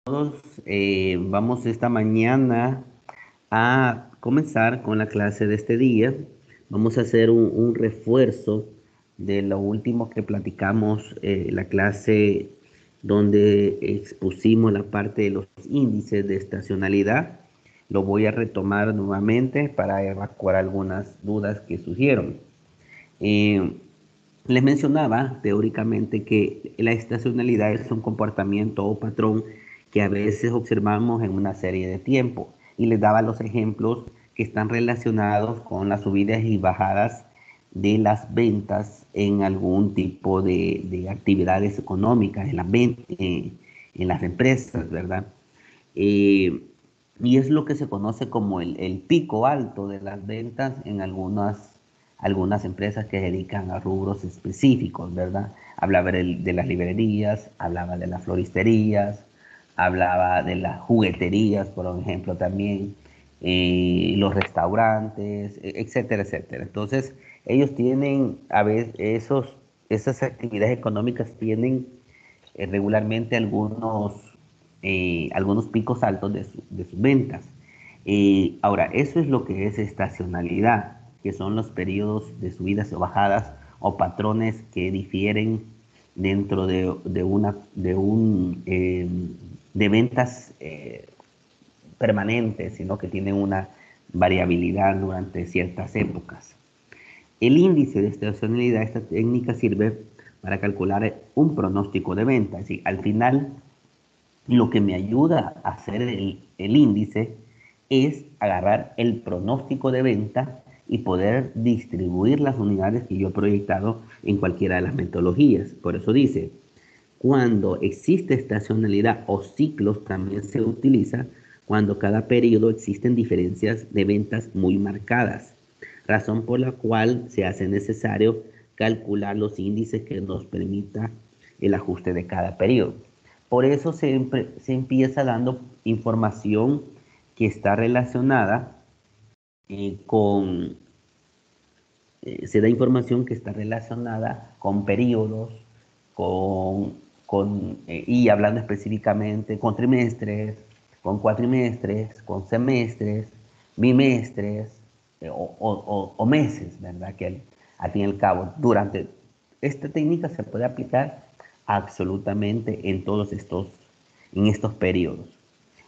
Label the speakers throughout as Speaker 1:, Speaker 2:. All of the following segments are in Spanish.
Speaker 1: Todos vamos esta mañana a comenzar con la clase de este día. Vamos a hacer un refuerzo de lo último que platicamos, la clase donde expusimos la parte de los índices de estacionalidad. Lo voy a retomar nuevamente para evacuar algunas dudas que surgieron. Eh, Les mencionaba teóricamente que la estacionalidad es un comportamiento o patrón que a veces observamos en una serie de tiempo y les daba los ejemplos que están relacionados con las subidas y bajadas de las ventas en algún tipo de actividades económicas en las empresas, ¿verdad? Eh, y es lo que se conoce como el pico alto de las ventas en algunas empresas que se dedican a rubros específicos, ¿verdad? Hablaba de las librerías, hablaba de las floristerías, hablaba de las jugueterías, por ejemplo, también, los restaurantes, etcétera, etcétera. Entonces, ellos tienen, a veces, esas actividades económicas tienen regularmente algunos picos altos de sus ventas. Ahora, eso es lo que es estacionalidad, que son los periodos de subidas o bajadas o patrones que difieren dentro de ventas permanentes, sino que tienen una variabilidad durante ciertas épocas. El índice de estacionalidad, esta técnica sirve para calcular un pronóstico de venta. Es decir, al final, lo que me ayuda a hacer el índice es agarrar el pronóstico de venta y poder distribuir las unidades que yo he proyectado en cualquiera de las metodologías. Por eso dice, cuando existe estacionalidad o ciclos, también se utiliza cuando cada periodo existen diferencias de ventas muy marcadas, razón por la cual se hace necesario calcular los índices que nos permita el ajuste de cada periodo. Por eso siempre se empieza dando información que está relacionada con se da información que está relacionada con periodos, y hablando específicamente con trimestres, con cuatrimestres, con semestres, bimestres, o meses, ¿verdad? Que al fin y al cabo, durante esta técnica se puede aplicar absolutamente en estos periodos.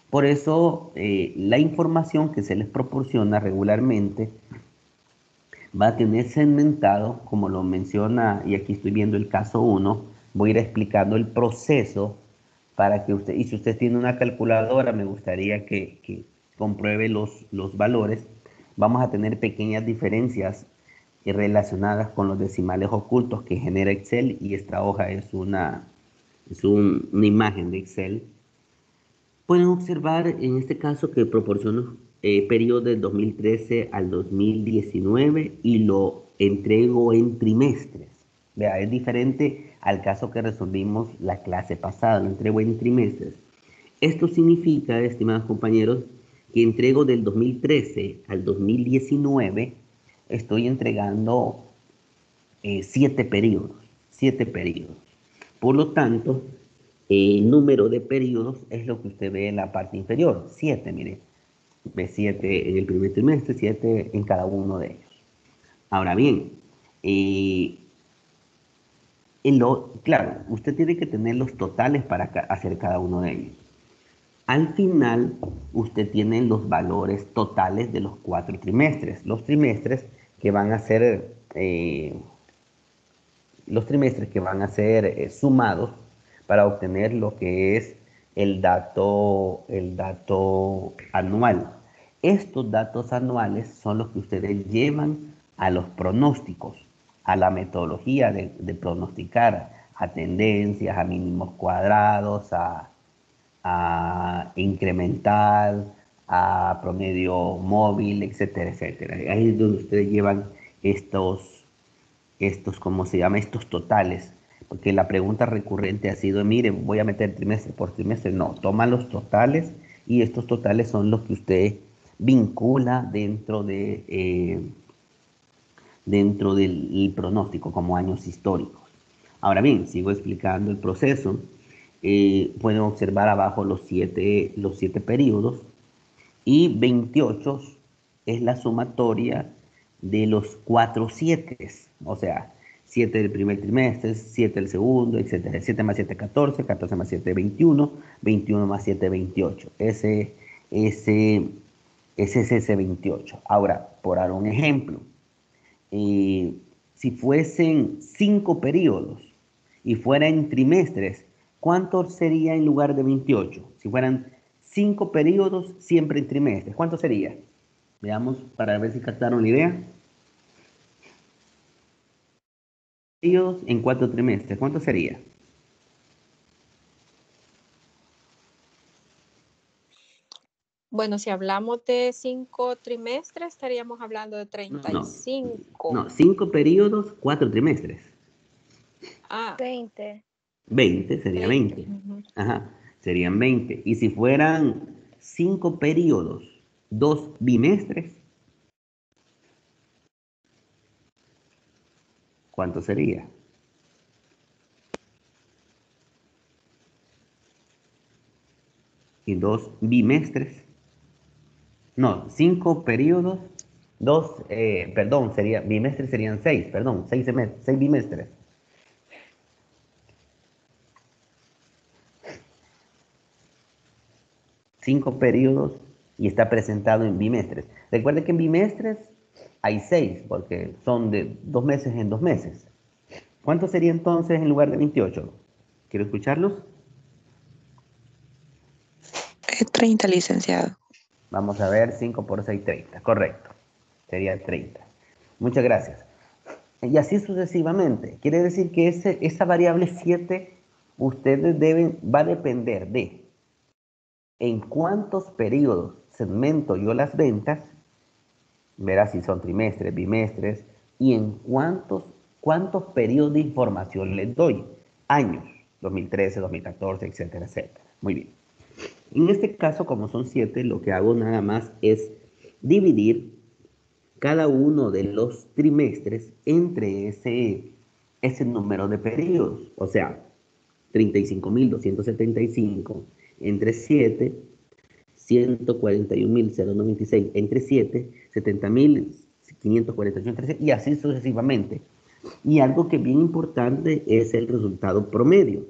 Speaker 1: Por eso, la información que se les proporciona regularmente va a tener segmentado, como lo menciona, y aquí estoy viendo el caso uno. Voy a ir explicando el proceso para que usted, y si usted tiene una calculadora, me gustaría que compruebe los valores. Vamos a tener pequeñas diferencias relacionadas con los decimales ocultos que genera Excel, y esta hoja es una imagen de Excel. Pueden observar en este caso que proporciono periodo del 2013 al 2019 y lo entrego en trimestres. Vea, es diferente al caso que resolvimos la clase pasada, lo entrego en trimestres. Esto significa, estimados compañeros, que entrego del 2013 al 2019, estoy entregando 7 periodos, 7 periodos. Por lo tanto, el número de periodos es lo que usted ve en la parte inferior, 7, mire, ve 7 en el primer trimestre, 7 en cada uno de ellos. Ahora bien, eh, claro, usted tiene que tener los totales para hacer cada uno de ellos. Al final, usted tiene los valores totales de los 4 trimestres, que van a ser, los trimestres que van a ser sumados para obtener lo que es el dato anual. Estos datos anuales son los que ustedes llevan a los pronósticos, a la metodología de pronosticar, a tendencias, a mínimos cuadrados, a incremental, a promedio móvil, etcétera, etcétera. Ahí es donde ustedes llevan ¿cómo se llama? Estos totales. Porque la pregunta recurrente ha sido, mire, voy a meter trimestre por trimestre. No, toma los totales, y estos totales son los que usted vincula dentro del pronóstico como años históricos. Ahora bien, sigo explicando el proceso. pueden observar abajo los siete periodos. Y 28 es la sumatoria de los 4 7, o sea, 7 del primer trimestre, 7 del segundo, etcétera. 7 más 7, 14, 14 más 7, 21, 21 más 7, 28. Ese es ese 28. Ahora, por dar un ejemplo, si fuesen 5 periodos y fueran trimestres, ¿cuánto sería en lugar de 28? Si fueran 5 periodos siempre en trimestres, ¿cuánto sería? Veamos para ver si captaron la idea. Periodos en 4 trimestres, ¿cuánto sería?
Speaker 2: Bueno, si hablamos de 5 trimestres, estaríamos hablando de
Speaker 1: No,
Speaker 2: 35.
Speaker 1: no, 5 periodos, 4 trimestres.
Speaker 2: Ah,
Speaker 3: 20.
Speaker 1: 20 sería
Speaker 2: 20.
Speaker 1: 20. Ajá, serían 20. Y si fueran 5 periodos, 2 bimestres, ¿cuánto sería? Y 2 bimestres. No, 5 periodos, 2, perdón, bimestres serían 6, perdón, 6 bimestres. Cinco periodos y está presentado en bimestres. Recuerde que en bimestres hay 6, porque son de 2 meses en 2 meses. ¿Cuánto sería entonces en lugar de 28? ¿Quiero escucharlos?
Speaker 4: 30, licenciado.
Speaker 1: Vamos a ver, 5 por 6, 30. Correcto. Sería 30. Muchas gracias. Y así sucesivamente. Quiere decir que esa variable 7 ustedes va a depender de en cuántos periodos segmento yo las ventas, verá si son trimestres, bimestres, y en cuántos periodos de información les doy. Años, 2013, 2014, etcétera, etcétera. Muy bien. En este caso, como son 7, lo que hago nada más es dividir cada uno de los trimestres entre ese número de periodos. O sea, 35.275 entre 7, 141.096 entre 7, 70.548 entre 7, y así sucesivamente. Y algo que es bien importante es el resultado promedio,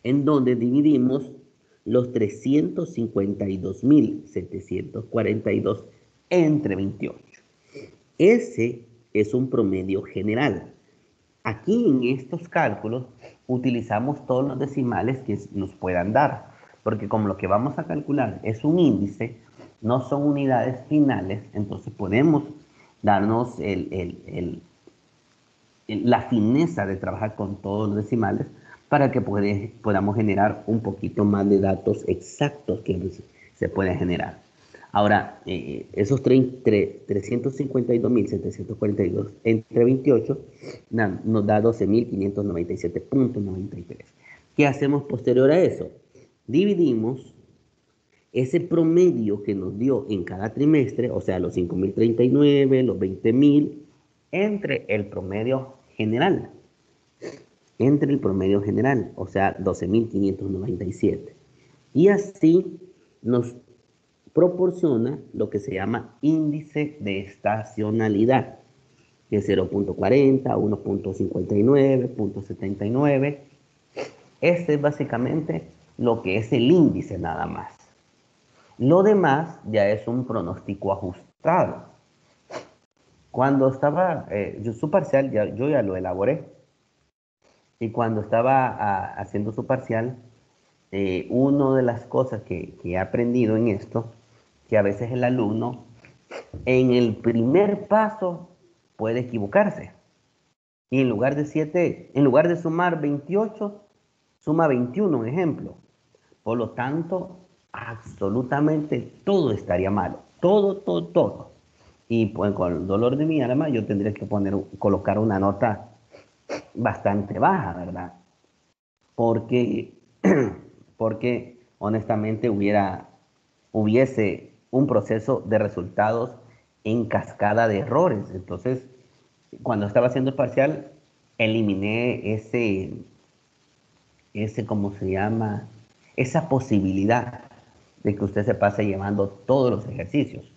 Speaker 1: en donde dividimos los 352.742 entre 28. Ese es un promedio general. Aquí en estos cálculos utilizamos todos los decimales que nos puedan dar, porque como lo que vamos a calcular es un índice, no son unidades finales, entonces podemos darnos la fineza de trabajar con todos los decimales para que podamos generar un poquito más de datos exactos que se pueden generar. Ahora, esos 352.742 entre 28 nos da 12.597.93. ¿Qué hacemos posterior a eso? Dividimos ese promedio que nos dio en cada trimestre, o sea, los 5.039, los 20.000, entre el promedio general. Entre el promedio general, o sea, 12.597. Y así nos proporciona lo que se llama índice de estacionalidad, que es 0.40, 1.59, 0.79. Este es básicamente lo que es el índice nada más. Lo demás ya es un pronóstico ajustado. Cuando estaba, su parcial, yo ya lo elaboré, y cuando estaba haciendo su parcial, una de las cosas que he aprendido en esto, que a veces el alumno en el primer paso puede equivocarse. Y en lugar de sumar 28, suma 21, un ejemplo. Por lo tanto, absolutamente todo estaría malo. Todo, todo, todo. Y pues con el dolor de mi alma yo tendría que colocar una nota bastante baja, ¿verdad? Porque, porque honestamente hubiese un proceso de resultados en cascada de errores. Entonces, cuando estaba haciendo el parcial, eliminé ¿cómo se llama? Esa posibilidad de que usted se pase llevando todos los ejercicios.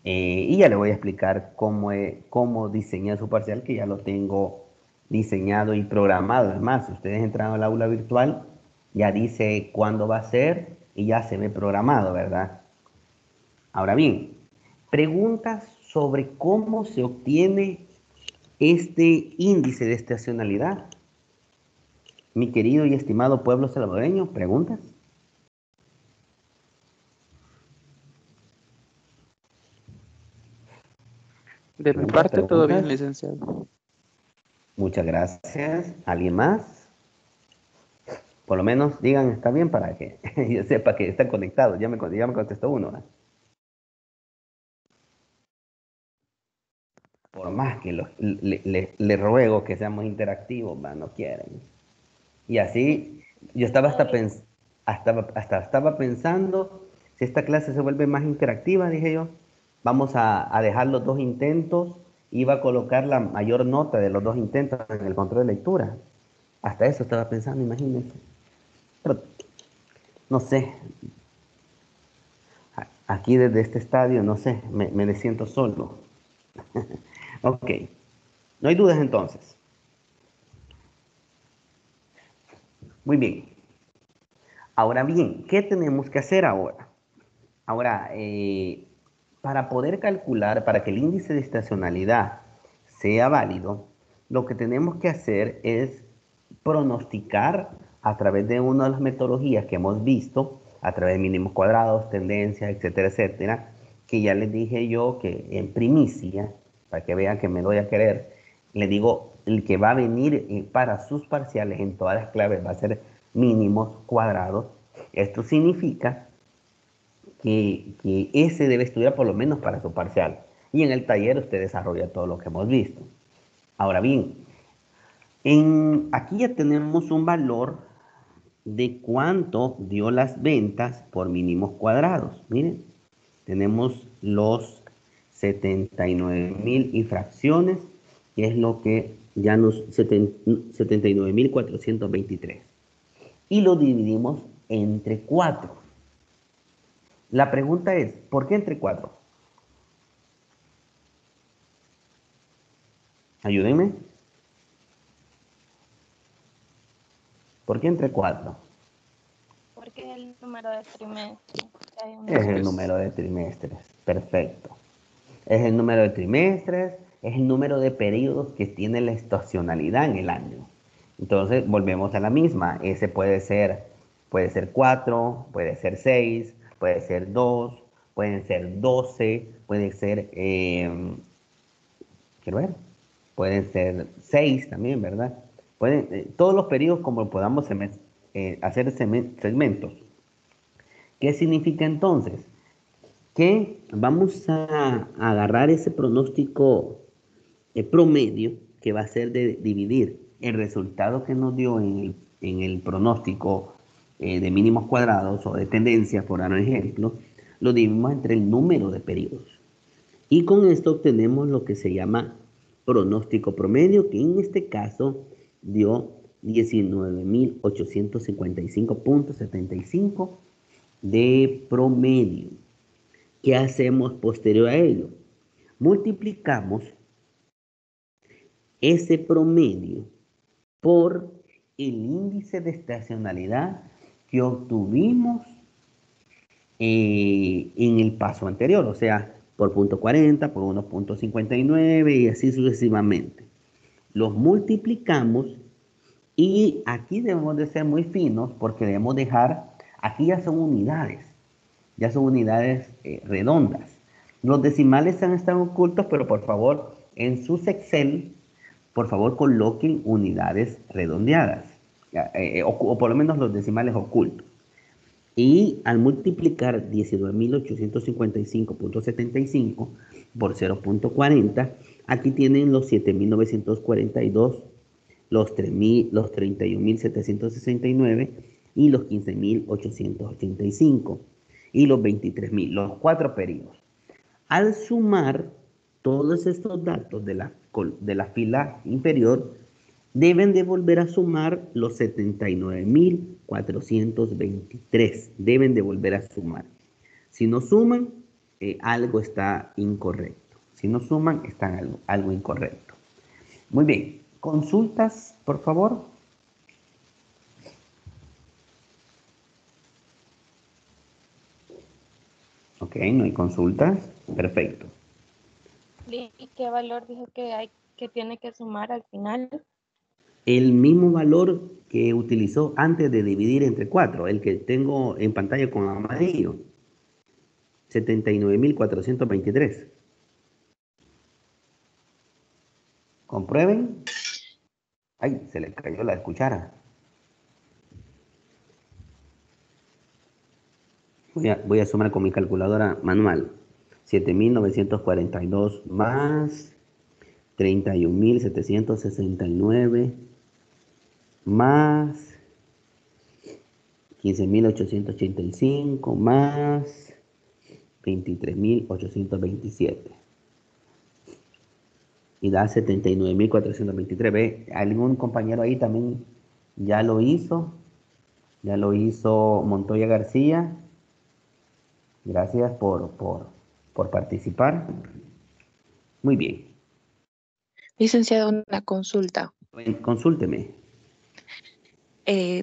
Speaker 1: Y ya le voy a explicar cómo diseñar su parcial, que ya lo tengo diseñado y programado. Además, si ustedes entran al aula virtual, ya dice cuándo va a ser y ya se ve programado, ¿verdad? Ahora bien, preguntas sobre cómo se obtiene este índice de estacionalidad. Mi querido y estimado pueblo salvadoreño, ¿preguntas?
Speaker 3: De mi parte, todo bien, licenciado.
Speaker 1: Muchas gracias. ¿Alguien más? Por lo menos digan está bien para que yo sepa que están conectados. Ya me contestó uno, ¿verdad? Por más que le ruego que seamos interactivos, ¿va? No quieren. Y así, yo estaba estaba pensando, si esta clase se vuelve más interactiva, dije yo, vamos a dejar los dos intentos, iba a colocar la mayor nota de los dos intentos en el control de lectura. Hasta eso estaba pensando, imagínense. Pero, no sé, aquí desde este estadio, no sé, me siento solo. Ok, no hay dudas entonces. Muy bien. Ahora bien, ¿qué tenemos que hacer ahora? Ahora, para poder calcular, para que el índice de estacionalidad sea válido, lo que tenemos que hacer es pronosticar a través de una de las metodologías que hemos visto, a través de mínimos cuadrados, tendencias, etcétera, etcétera, que ya les dije yo que en primicia, para que vean que me doy a querer, le digo, el que va a venir para sus parciales en todas las claves va a ser mínimos cuadrados. Esto significa que ese debe estudiar por lo menos para su parcial. Y en el taller usted desarrolla todo lo que hemos visto. Ahora bien, aquí ya tenemos un valor de cuánto dio las ventas por mínimos cuadrados. Miren, tenemos los 79,000 y fracciones, que es lo que ya nos 79,423. Y lo dividimos entre 4. La pregunta es, ¿por qué entre 4? Ayúdenme. ¿Por qué entre 4?
Speaker 5: Porque es el número de trimestres.
Speaker 1: Es el número de trimestres. Perfecto. Es el número de trimestres, es el número de periodos que tiene la estacionalidad en el año. Entonces, volvemos a la misma. Ese puede ser 4, puede ser 6, puede ser 2, pueden ser 12, puede ser, quiero ver, pueden ser 6 también, ¿verdad? Todos los periodos como podamos hacer segmentos. ¿Qué significa entonces? Que vamos a agarrar ese pronóstico promedio que va a ser de dividir el resultado que nos dio en el pronóstico de mínimos cuadrados o de tendencias, por dar un ejemplo, lo dividimos entre el número de periodos. Y con esto obtenemos lo que se llama pronóstico promedio, que en este caso dio 19,855,75 de promedio. ¿Qué hacemos posterior a ello? Multiplicamos ese promedio por el índice de estacionalidad que obtuvimos en el paso anterior, o sea, por punto 40, por 1,59 y así sucesivamente. Los multiplicamos y aquí debemos de ser muy finos porque debemos dejar, aquí ya son unidades redondas. Los decimales han estado ocultos, pero por favor, en sus Excel, por favor coloquen unidades redondeadas, o por lo menos los decimales ocultos. Y al multiplicar 19,855,75 por 0,40, aquí tienen los 7,942, los 31,769 y los 15,885 y los 23,000, los 4 periodos. Al sumar todos estos datos de la fila inferior, Deben de volver a sumar los 79.423. Deben de volver a sumar. Si no suman, algo está incorrecto. Si no suman, está algo incorrecto. Muy bien. ¿Consultas, por favor? Ok, no hay consultas. Perfecto.
Speaker 5: ¿Y qué valor dijo que tiene que sumar al final?
Speaker 1: El mismo valor que utilizó antes de dividir entre 4, el que tengo en pantalla con amarillo. 79.423. Comprueben. Ay, se le cayó la cuchara. Voy a sumar con mi calculadora manual. 7.942 más 31.769 más 15.885 más 23.827. Y da 79.423. ¿Ve? ¿Algún compañero ahí también ya lo hizo? Ya lo hizo Montoya García. Gracias por participar. Muy bien.
Speaker 4: Licenciado, una consulta.
Speaker 1: Consúlteme.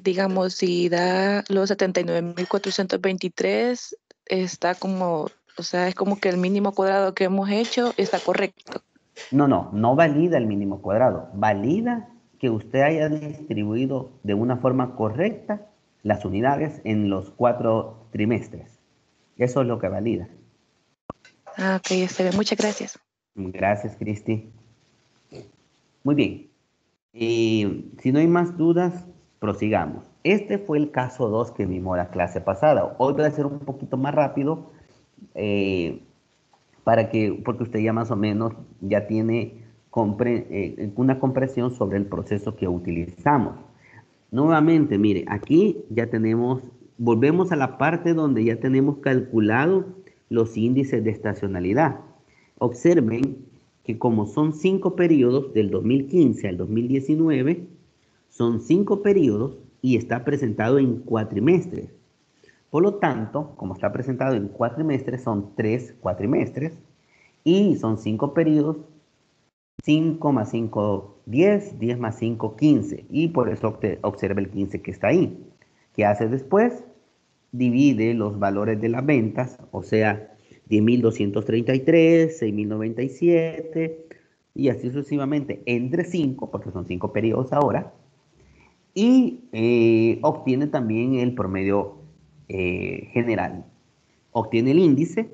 Speaker 4: Digamos, si da los 79.423, está como, o sea, es como que el mínimo cuadrado que hemos hecho está correcto.
Speaker 1: No valida el mínimo cuadrado. Valida que usted haya distribuido de una forma correcta las unidades en los 4 trimestres. Eso es lo que valida.
Speaker 4: Ah, ok, está bien. Muchas gracias.
Speaker 1: Gracias, Cristi. Muy bien. Si no hay más dudas, prosigamos. Este fue el caso 2 que vimos la clase pasada. Hoy voy a hacer un poquito más rápido eh, porque usted ya más o menos ya tiene una comprensión sobre el proceso que utilizamos. Nuevamente, mire, aquí ya volvemos a la parte donde ya tenemos calculado los índices de estacionalidad. Observen que como son 5 periodos del 2015 al 2019, son 5 periodos y está presentado en cuatrimestres. Por lo tanto, como está presentado en cuatrimestres, son 3 cuatrimestres y son 5 periodos. 5 más 5, 10, 10 más 5, 15. Y por eso observa el 15 que está ahí. ¿Qué hace después? Divide los valores de las ventas, o sea, 10.233, 6.097 y así sucesivamente entre 5, porque son 5 periodos ahora, y obtiene también el promedio general. Obtiene el índice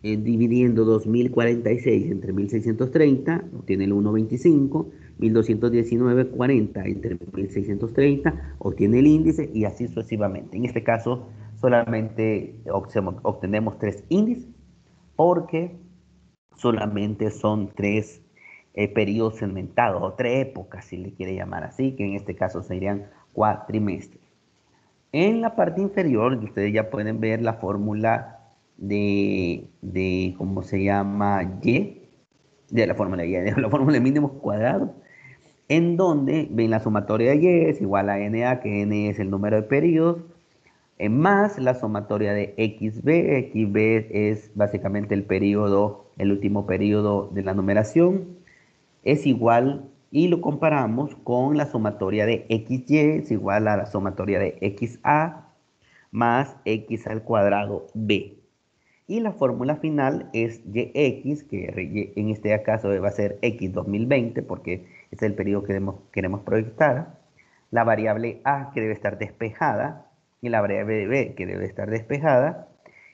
Speaker 1: dividiendo 2046 entre 1630, obtiene el 1,25, 1219,40 entre 1630, obtiene el índice y así sucesivamente. En este caso, solamente obtenemos 3 índices porque solamente son 3 periodos segmentados o 3 épocas, si le quiere llamar así, que en este caso serían cuatrimestres. En la parte inferior, ustedes ya pueden ver la fórmula de ¿cómo se llama? De la fórmula Y, de la fórmula de mínimos cuadrados, en donde ven la sumatoria de Y es igual a NA, que N es el número de periodos, más la sumatoria de XB. XB es básicamente el último periodo de la numeración, es igual, y lo comparamos con la sumatoria de XY, es igual a la sumatoria de XA más X al cuadrado B. Y la fórmula final es YX, que en este caso va a ser X 2020, porque es el periodo que queremos proyectar. La variable A, que debe estar despejada, y la variable B, que debe estar despejada.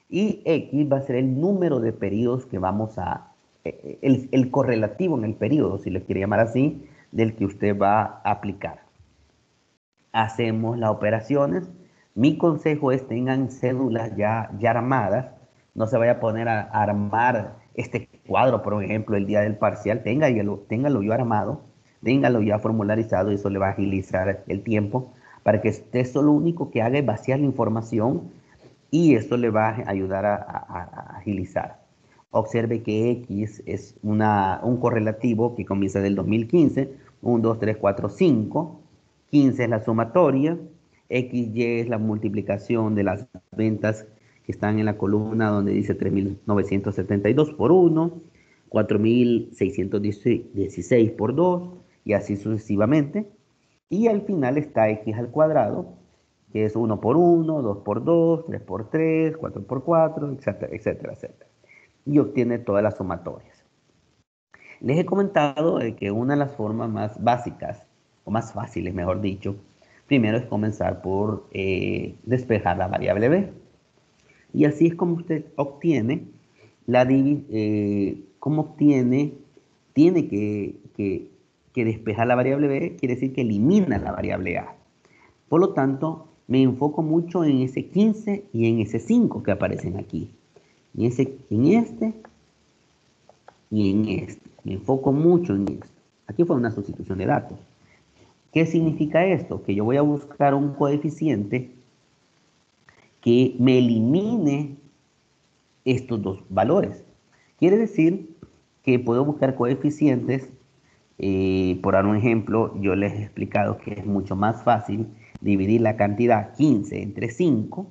Speaker 1: Y X va a ser el número de periodos que vamos a, el correlativo en el periodo, si lo quiere llamar así, del que usted va a aplicar. Hacemos las operaciones. Mi consejo es tengan cédulas ya armadas. No se vaya a poner a armar este cuadro, por ejemplo, el día del parcial. Téngalo ya armado, téngalo ya formularizado y eso le va a agilizar el tiempo para que usted solo lo único que haga es vaciar la información y esto le va a ayudar a agilizar. Observe que X es un correlativo que comienza del 2015, 1, 2, 3, 4, 5. 15 es la sumatoria. XY es la multiplicación de las ventas que están en la columna donde dice 3.972 por 1, 4.616 por 2, y así sucesivamente. Y al final está x al cuadrado, que es 1 por 1, 2 por 2, 3 por 3, 4 por 4, etcétera, etcétera, etcétera. Y obtiene todas las sumatorias. Les he comentado que una de las formas más básicas, o más fáciles, mejor dicho, primero es comenzar por despejar la variable b. Y así es como usted obtiene tiene que despejar la variable b, quiere decir que elimina la variable a. Por lo tanto, me enfoco mucho en ese 15 y en ese 5 que aparecen aquí. En este y en este. Me enfoco mucho en esto. Aquí fue una sustitución de datos. ¿Qué significa esto? Que yo voy a buscar un coeficiente que me elimine estos dos valores. Quiere decir que puedo buscar coeficientes, por dar un ejemplo, yo les he explicado que es mucho más fácil dividir la cantidad 15 entre 5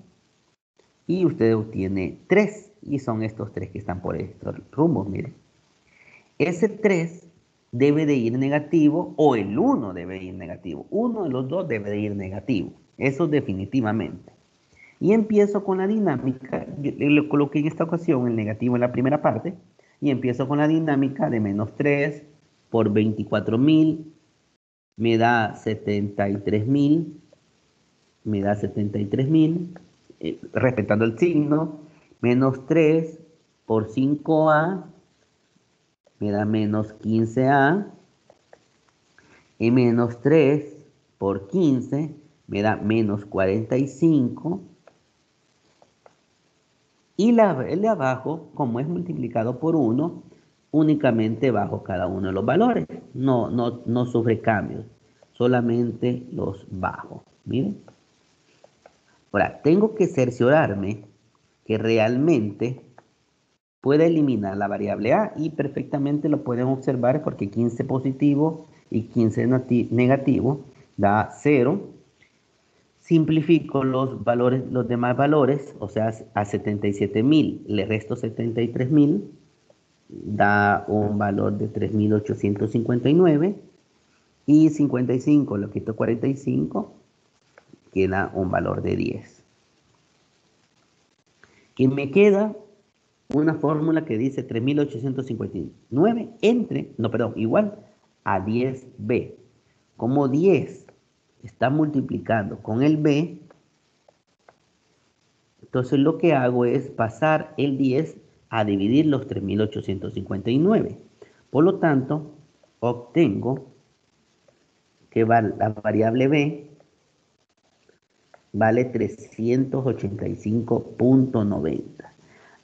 Speaker 1: y usted obtiene 3, y son estos 3 que están por estos rumbos, miren. Ese 3 debe de ir negativo o el 1 debe ir negativo. Uno de los dos debe de ir negativo. Eso definitivamente. Y empiezo con la dinámica. Yo le coloqué en esta ocasión el negativo en la primera parte. Y empiezo con la dinámica de menos 3 por 24.000. Me da 73.000. Me da 73.000. Respetando el signo. Menos 3 por 5a. Me da menos 15a, y menos 3 por 15 me da menos 45, y el de abajo, como es multiplicado por 1, únicamente bajo cada uno de los valores, no sufre cambios, solamente los bajo. Miren. Ahora, tengo que cerciorarme que realmente puede eliminar la variable a, y perfectamente lo pueden observar porque 15 positivo y 15 negativo da 0. Simplifico los valores, los demás valores, o sea, a 77.000 le resto 73.000, da un valor de 3.859, y 55 lo quito 45, queda un valor de 10. ¿Qué me queda? Una fórmula que dice 3.859 igual a 10b. Como 10 está multiplicando con el b, entonces lo que hago es pasar el 10 a dividir los 3.859. Por lo tanto, obtengo que la variable b vale 385.90.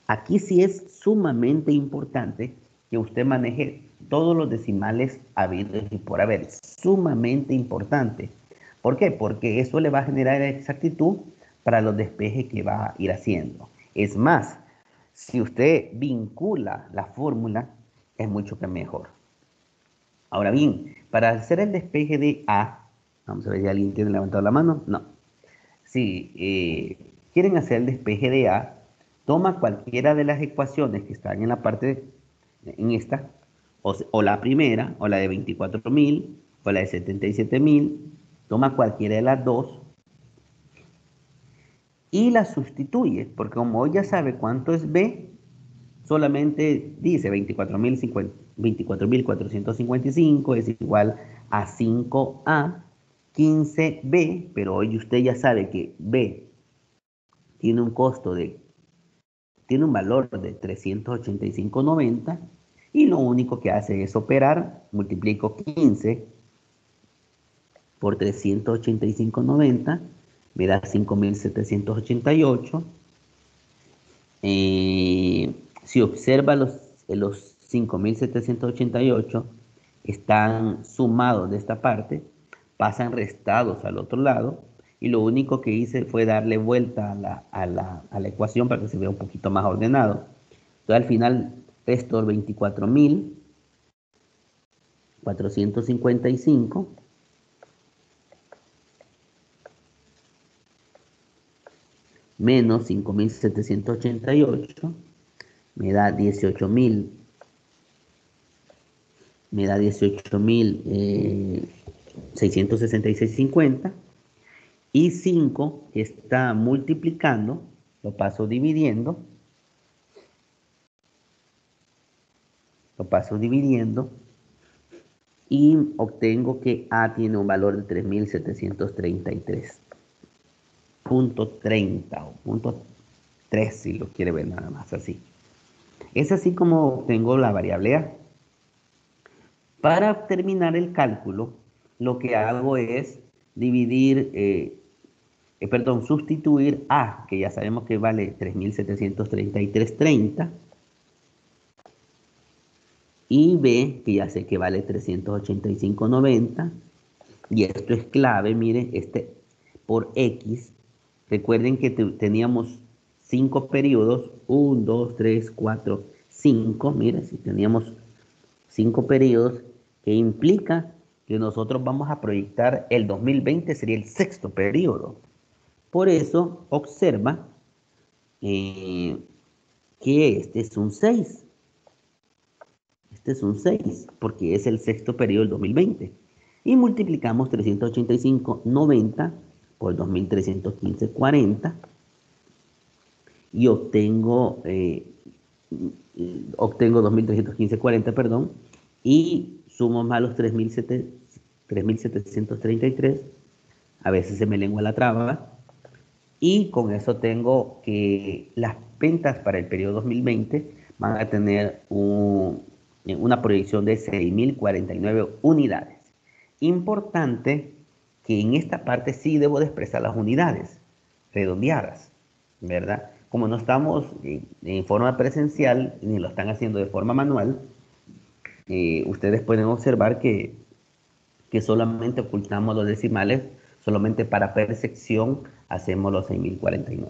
Speaker 1: Aquí sí es sumamente importante que usted maneje todos los decimales habidos y por haber. Sumamente importante. ¿Por qué? Porque eso le va a generar exactitud para los despejes que va a ir haciendo. Es más, si usted vincula la fórmula, es mucho que mejor. Ahora bien, para hacer el despeje de A, vamos a ver si alguien tiene levantado la mano. No. Si quieren hacer el despeje de A, toma cualquiera de las ecuaciones que están en la parte, en esta, o la primera, o la de 24.000, o la de 77.000, toma cualquiera de las dos y la sustituye, porque como ya sabe cuánto es B, solamente dice 24.455 es igual a 5A, 15B, pero hoy usted ya sabe que B tiene un valor de 385.90, y lo único que hace es operar. Multiplico 15 por 385.90, me da 5.788. Si observa los 5.788 están sumados de esta parte, pasan restados al otro lado, y lo único que hice fue darle vuelta a la ecuación para que se vea un poquito más ordenado. Entonces al final resto 24.000, 455 menos 5.788 me da 18.000, me da 18.666.50 y 5 que está multiplicando, lo paso dividiendo, y obtengo que A tiene un valor de 3.733.30 o punto 3 si lo quiere ver nada más así. Es así como obtengo la variable A. Para terminar el cálculo, lo que hago es dividir, sustituir A, que ya sabemos que vale 3.733.30, y B, que ya sé que vale 385.90, y esto es clave, miren, por X, recuerden que teníamos 5 periodos, 1, 2, 3, 4, 5, miren, si teníamos 5 periodos, que implica que nosotros vamos a proyectar el 2020, sería el sexto periodo. Por eso, observa que este es un 6. Este es un 6, porque es el sexto periodo del 2020. Y multiplicamos 385.90 por 2.315.40 y obtengo 2.315.40, perdón, y sumo más los 3.733, a veces se me lengua la traba, y con eso tengo que las ventas para el periodo 2020 van a tener una proyección de 6.049 unidades. Importante que en esta parte sí debo de expresar las unidades redondeadas, ¿verdad? Como no estamos en forma presencial, ni lo están haciendo de forma manual, ustedes pueden observar que solamente ocultamos los decimales, solamente para percepción hacemos los 6.049.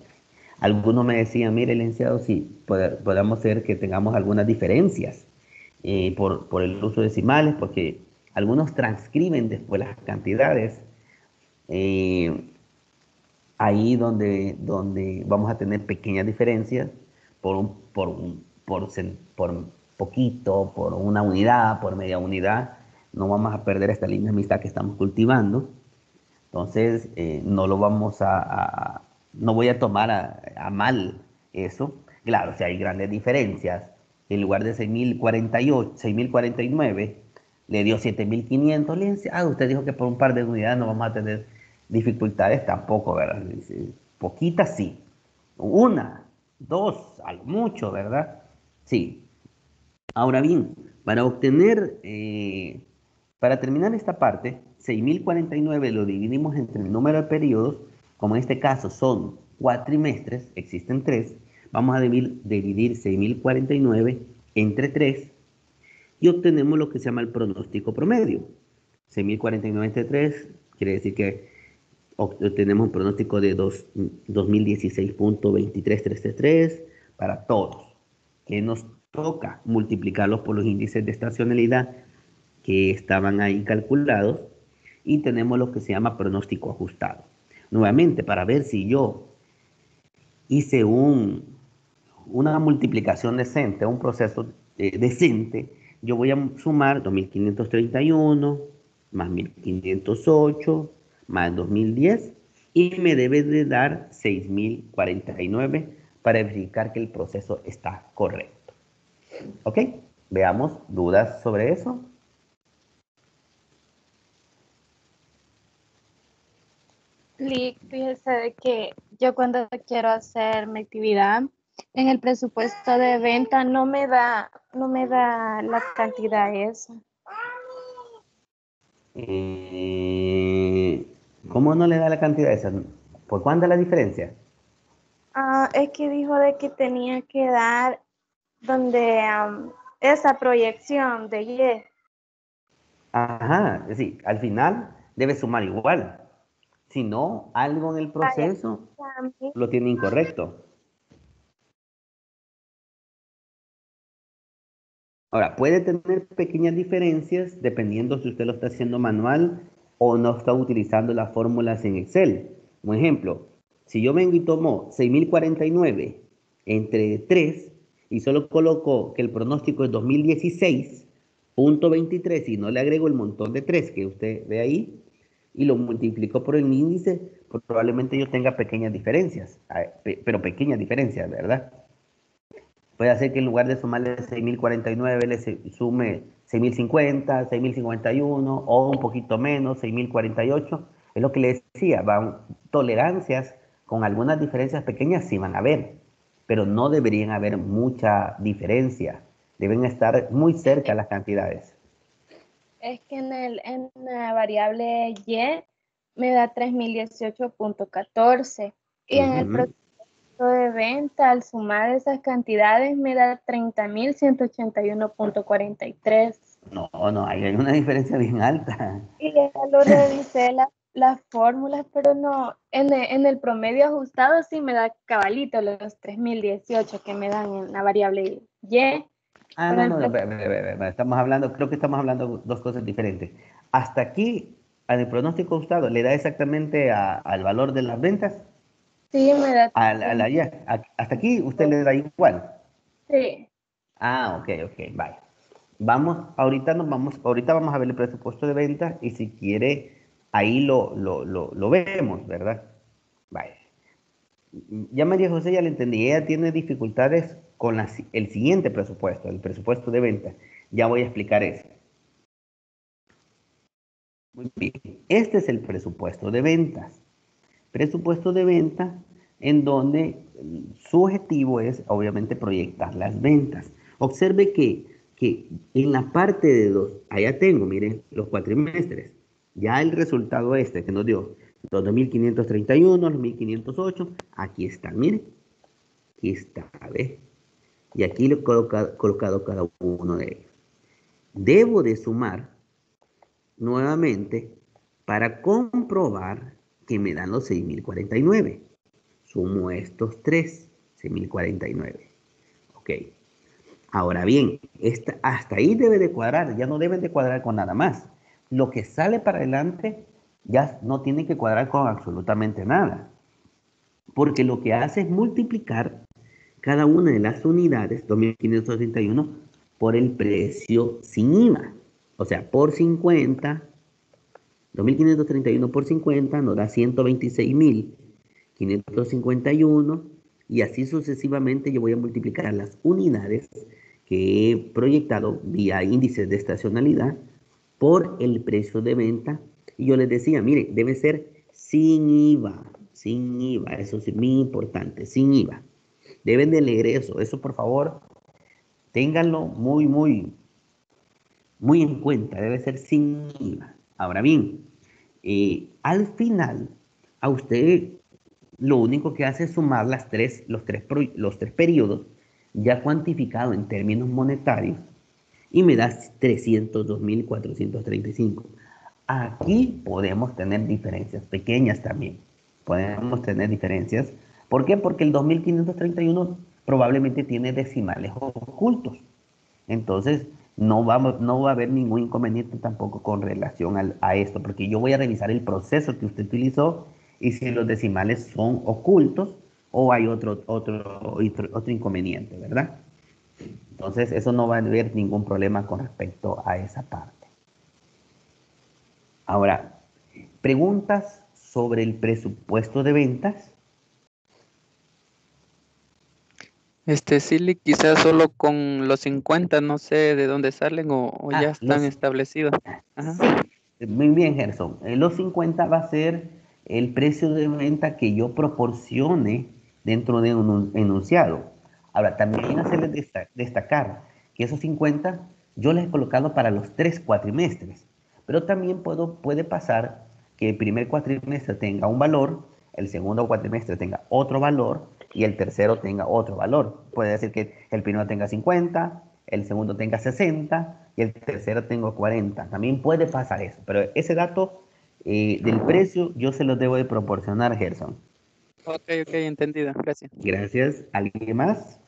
Speaker 1: Algunos me decían, mire, licenciado, si podamos ser que tengamos algunas diferencias por el uso de decimales, porque algunos transcriben después las cantidades. Ahí donde vamos a tener pequeñas diferencias por poquito, por una unidad, por media unidad, no vamos a perder esta línea de amistad que estamos cultivando. Entonces, no lo vamos no voy a tomar a mal eso. Claro, si hay grandes diferencias, en lugar de 6.049, le dio 7.500, le dice, usted dijo que por un par de unidades no vamos a tener dificultades, tampoco, ¿verdad? Poquitas sí, una, dos, algo mucho, ¿verdad? Sí. Ahora bien, para terminar esta parte, 6.049 lo dividimos entre el número de periodos, como en este caso son cuatrimestres, existen 3, vamos a dividir 6.049 entre 3 y obtenemos lo que se llama el pronóstico promedio. 6.049 entre 3 quiere decir que obtenemos un pronóstico de 2016.23333 para todos, que nos toca multiplicarlos por los índices de estacionalidad que estaban ahí calculados y tenemos lo que se llama pronóstico ajustado. Nuevamente, para ver si yo hice una multiplicación decente, un proceso decente, yo voy a sumar 2.531 más 1.508 más 2.010 y me debe de dar 6.049 para verificar que el proceso está correcto. ¿Ok? Veamos dudas sobre eso.
Speaker 5: Fíjese de que yo cuando quiero hacer mi actividad en el presupuesto de venta no me da la cantidad esa.
Speaker 1: ¿Cómo no le da la cantidad esa? ¿Por cuánto es la diferencia?
Speaker 5: Es que dijo de que tenía que dar donde esa proyección de Y.
Speaker 1: Ajá, sí, al final debe sumar igual. Si no, algo en el
Speaker 5: Vaya,
Speaker 1: proceso
Speaker 5: también.
Speaker 1: lo tiene incorrecto. Ahora, puede tener pequeñas diferencias dependiendo si usted lo está haciendo manual o no está utilizando las fórmulas en Excel. Un ejemplo, si yo vengo y tomo 6.049 entre 3 y solo coloco que el pronóstico es 2016.23 y no le agrego el montón de 3 que usted ve ahí y lo multiplico por el índice, probablemente yo tenga pequeñas diferencias, pero pequeñas diferencias, ¿verdad? Puede hacer que en lugar de sumarle 6.049 le sume 6.050, 6.051 o un poquito menos, 6.048. Es lo que le decía, van tolerancias con algunas diferencias pequeñas sí van a haber, pero no deberían haber mucha diferencia. Deben estar muy cerca las cantidades.
Speaker 5: Es que en la variable Y me da 3018.14 y en el presupuesto de venta al sumar esas cantidades me da 30.181.43.
Speaker 1: No, hay una diferencia bien alta.
Speaker 5: Y ya lo revisé las fórmulas, pero no, en el promedio ajustado sí me da cabalito los 3018 que me dan en la variable Y.
Speaker 1: Estamos hablando, creo que estamos hablando dos cosas diferentes. Hasta aquí, al pronóstico ajustado, ¿le da exactamente al valor de las ventas?
Speaker 5: Sí, me da.
Speaker 1: Hasta aquí usted le da igual.
Speaker 5: Sí.
Speaker 1: Ok, vaya. Ahorita vamos a ver el presupuesto de ventas y si quiere, ahí lo vemos, ¿verdad? Vaya. Ya María José ya le entendí, ella tiene dificultades con el siguiente presupuesto, el presupuesto de ventas. Ya voy a explicar eso. Muy bien, este es el presupuesto de ventas. Presupuesto de ventas en donde su objetivo es obviamente proyectar las ventas. Observe que en la parte de allá tengo, miren, los cuatrimestres. Ya el resultado este que nos dio, los 2.531, los 1.508, aquí están, miren. Aquí está, ¿ves? Y aquí le he colocado cada uno de ellos. Debo de sumar nuevamente para comprobar que me dan los 6.049. Sumo estos tres, 6.049. Ok. Ahora bien, hasta ahí debe de cuadrar, ya no deben de cuadrar con nada más. Lo que sale para adelante ya no tiene que cuadrar con absolutamente nada, porque lo que hace es multiplicar cada una de las unidades, 2.531, por el precio sin IVA. O sea, por 50, 2.531 por 50 nos da 126.551 y así sucesivamente yo voy a multiplicar las unidades que he proyectado vía índices de estacionalidad por el precio de venta. Y yo les decía, mire, debe ser sin IVA, eso es muy importante, sin IVA. Deben de leer eso por favor, ténganlo muy en cuenta, debe ser sin IVA. Ahora bien, al final, a usted lo único que hace es sumar los tres periodos ya cuantificado en términos monetarios y me da 302.435. Aquí podemos tener diferencias pequeñas también. Podemos tener diferencias. ¿Por qué? Porque el 2.531 probablemente tiene decimales ocultos. Entonces, no va a haber ningún inconveniente tampoco con relación a esto, porque yo voy a revisar el proceso que usted utilizó y si los decimales son ocultos o hay otro inconveniente, ¿verdad? Entonces, eso no va a haber ningún problema con respecto a esa parte. Ahora, preguntas sobre el presupuesto de ventas.
Speaker 3: Silly, quizás solo con los 50, no sé de dónde salen o ya están establecidos. Ajá.
Speaker 1: Sí, muy bien, Gerson. Los 50 va a ser el precio de venta que yo proporcione dentro de un enunciado. Ahora, también hacerles destacar que esos 50 yo les he colocado para los 3 cuatrimestres, pero también puede pasar que el primer cuatrimestre tenga un valor, el segundo cuatrimestre tenga otro valor y el tercero tenga otro valor. Puede decir que el primero tenga 50, el segundo tenga 60 y el tercero tenga 40. También puede pasar eso, pero ese dato del precio yo se lo debo de proporcionar, Gerson.
Speaker 3: Ok, entendido. Gracias.
Speaker 1: Gracias. ¿Alguien más?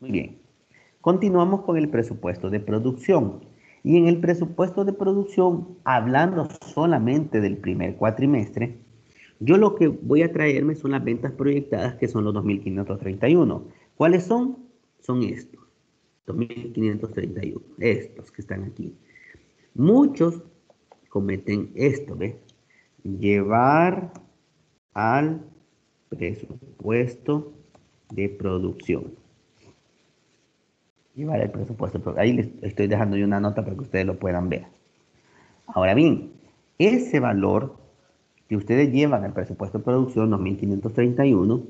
Speaker 1: Muy bien. Continuamos con el presupuesto de producción. Y en el presupuesto de producción, hablando solamente del primer cuatrimestre, yo lo que voy a traerme son las ventas proyectadas, que son los 2.531. ¿Cuáles son? Son estos, 2.531, estos que están aquí. Muchos cometen esto, ¿ves? Llevar al presupuesto de producción. Llevar el presupuesto. Ahí les estoy dejando yo una nota para que ustedes lo puedan ver. Ahora bien, ese valor que ustedes llevan al presupuesto de producción, 2.531,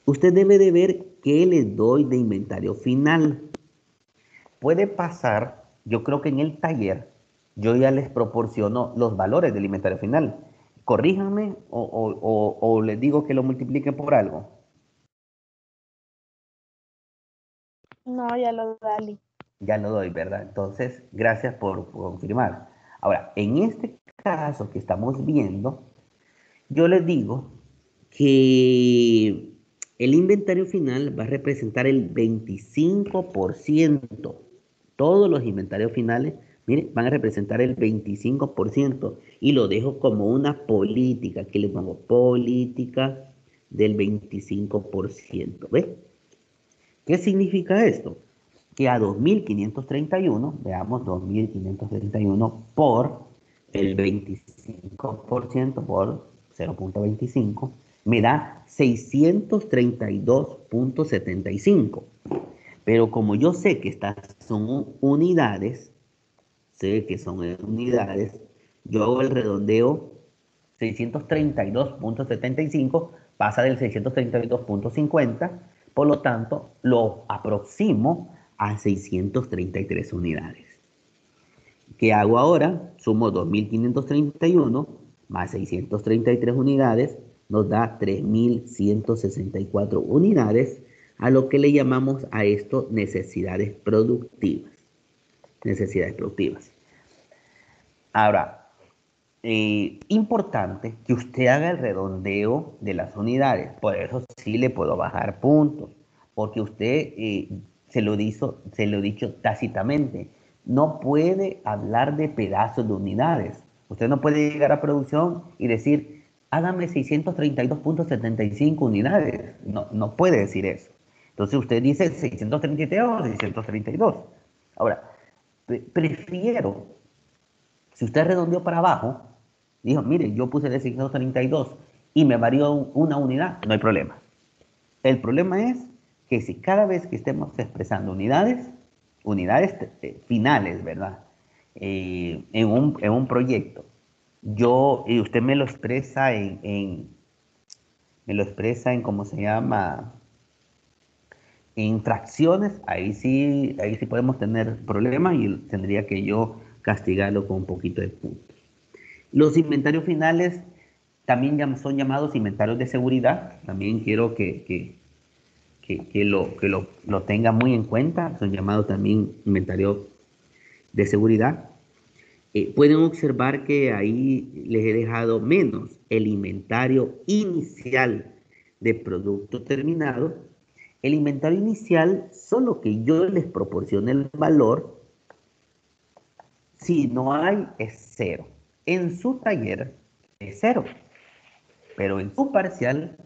Speaker 1: usted debe de ver qué les doy de inventario final. Puede pasar, yo creo que en el taller, yo ya les proporciono los valores del inventario final. Corríjanme o les digo que lo multipliquen por algo.
Speaker 5: No, ya lo dale.
Speaker 1: Ya lo doy, ¿verdad? Entonces, gracias por confirmar. Ahora, en este caso que estamos viendo, yo les digo que el inventario final va a representar el 25%. Todos los inventarios finales, miren, van a representar el 25%. Y lo dejo como una política. Aquí les pongo política del 25%. ¿Ves? ¿Qué significa esto? Que a 2.531, veamos, 2.531 por el 25% por 0.25, me da 632.75. Pero como yo sé que estas son unidades, yo hago el redondeo, 632.75 pasa del 632.50, por lo tanto, lo aproximo a 633 unidades. ¿Qué hago ahora? Sumo 2.531 más 633 unidades, nos da 3.164 unidades, a lo que le llamamos a esto necesidades productivas. Necesidades productivas. Ahora, importante que usted haga el redondeo de las unidades. Por eso sí le puedo bajar puntos, porque usted se lo he dicho tácitamente. No puede hablar de pedazos de unidades. Usted no puede llegar a producción y decir, hágame 632.75 unidades. No puede decir eso. Entonces usted dice 633 o 632. Ahora, prefiero, si usted redondeó para abajo, dijo, mire, yo puse de 632 y me varió una unidad, no hay problema. El problema es que si cada vez que estemos expresando unidades finales, ¿verdad? En un proyecto, y usted me lo expresa ¿cómo se llama? En fracciones, ahí sí podemos tener problemas y tendría que yo castigarlo con un poquito de puntos. Los inventarios finales también son llamados inventarios de seguridad. También quiero que lo tenga muy en cuenta. Son llamados también inventarios de seguridad. Pueden observar que ahí les he dejado menos el inventario inicial de producto terminado. El inventario inicial, solo que yo les proporcione el valor. Si no hay, es cero. En su taller es cero, pero en su parcial,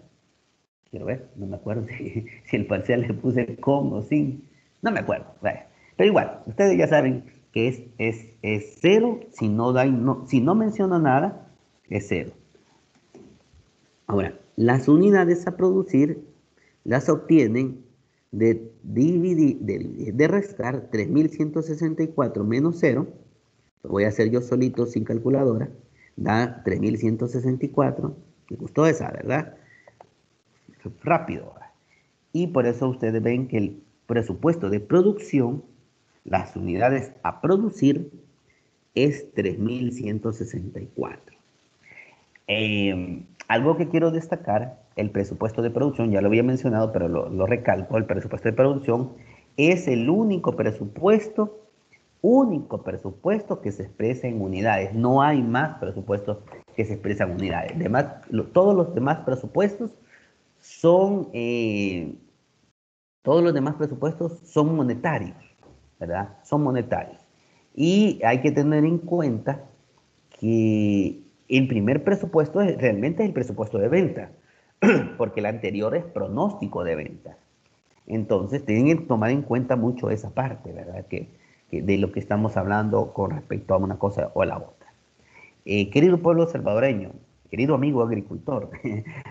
Speaker 1: quiero ver, no me acuerdo si el parcial le puse con o sin, no me acuerdo. Pero igual, ustedes ya saben que es cero, si no menciono nada, es cero. Ahora, las unidades a producir las obtienen de restar 3.164 menos 0. Lo voy a hacer yo solito sin calculadora. Da 3.164. Me gustó esa, ¿verdad? Rápido. Y por eso ustedes ven que el presupuesto de producción, las unidades a producir, es 3.164. Algo que quiero destacar, el presupuesto de producción, ya lo había mencionado, pero lo recalco, el presupuesto de producción es el único presupuesto que se expresa en unidades. No hay más presupuestos que se expresan en unidades. Todos los demás presupuestos son Todos los demás presupuestos son monetarios, ¿verdad? Son monetarios. Y hay que tener en cuenta que el primer presupuesto realmente es el presupuesto de venta, porque el anterior es pronóstico de venta. Entonces, tienen que tomar en cuenta mucho esa parte, ¿verdad? Que de lo que estamos hablando con respecto a una cosa o a la otra. Querido pueblo salvadoreño, querido amigo agricultor,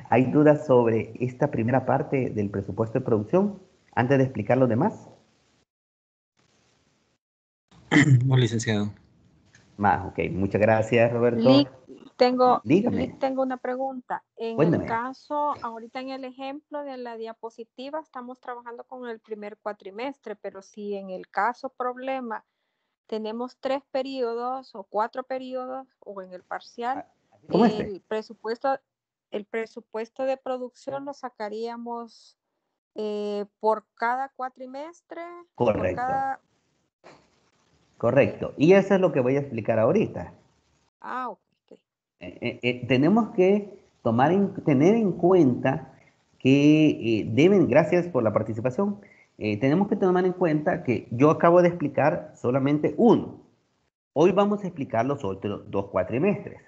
Speaker 1: ¿hay dudas sobre esta primera parte del presupuesto de producción antes de explicar los demás?
Speaker 6: No, licenciado.
Speaker 1: Más, ok. Muchas gracias,
Speaker 2: Lick,
Speaker 1: Roberto.
Speaker 2: tengo
Speaker 1: Dígame,
Speaker 2: una pregunta. En el
Speaker 1: cuéntame.
Speaker 2: caso, ahorita en el ejemplo de la diapositiva, estamos trabajando con el primer cuatrimestre, pero si en el caso problema tenemos 3 periodos o 4 periodos, o en el parcial,
Speaker 1: Como este.
Speaker 2: el presupuesto de producción lo sacaríamos por cada cuatrimestre, por
Speaker 1: Correcto,
Speaker 2: cada...
Speaker 1: correcto. Y eso es lo que voy a explicar ahorita.
Speaker 2: Ok.
Speaker 1: Tenemos que tener en cuenta que gracias por la participación, tenemos que tomar en cuenta que yo acabo de explicar solamente uno. Hoy vamos a explicar los otros 2 cuatrimestres.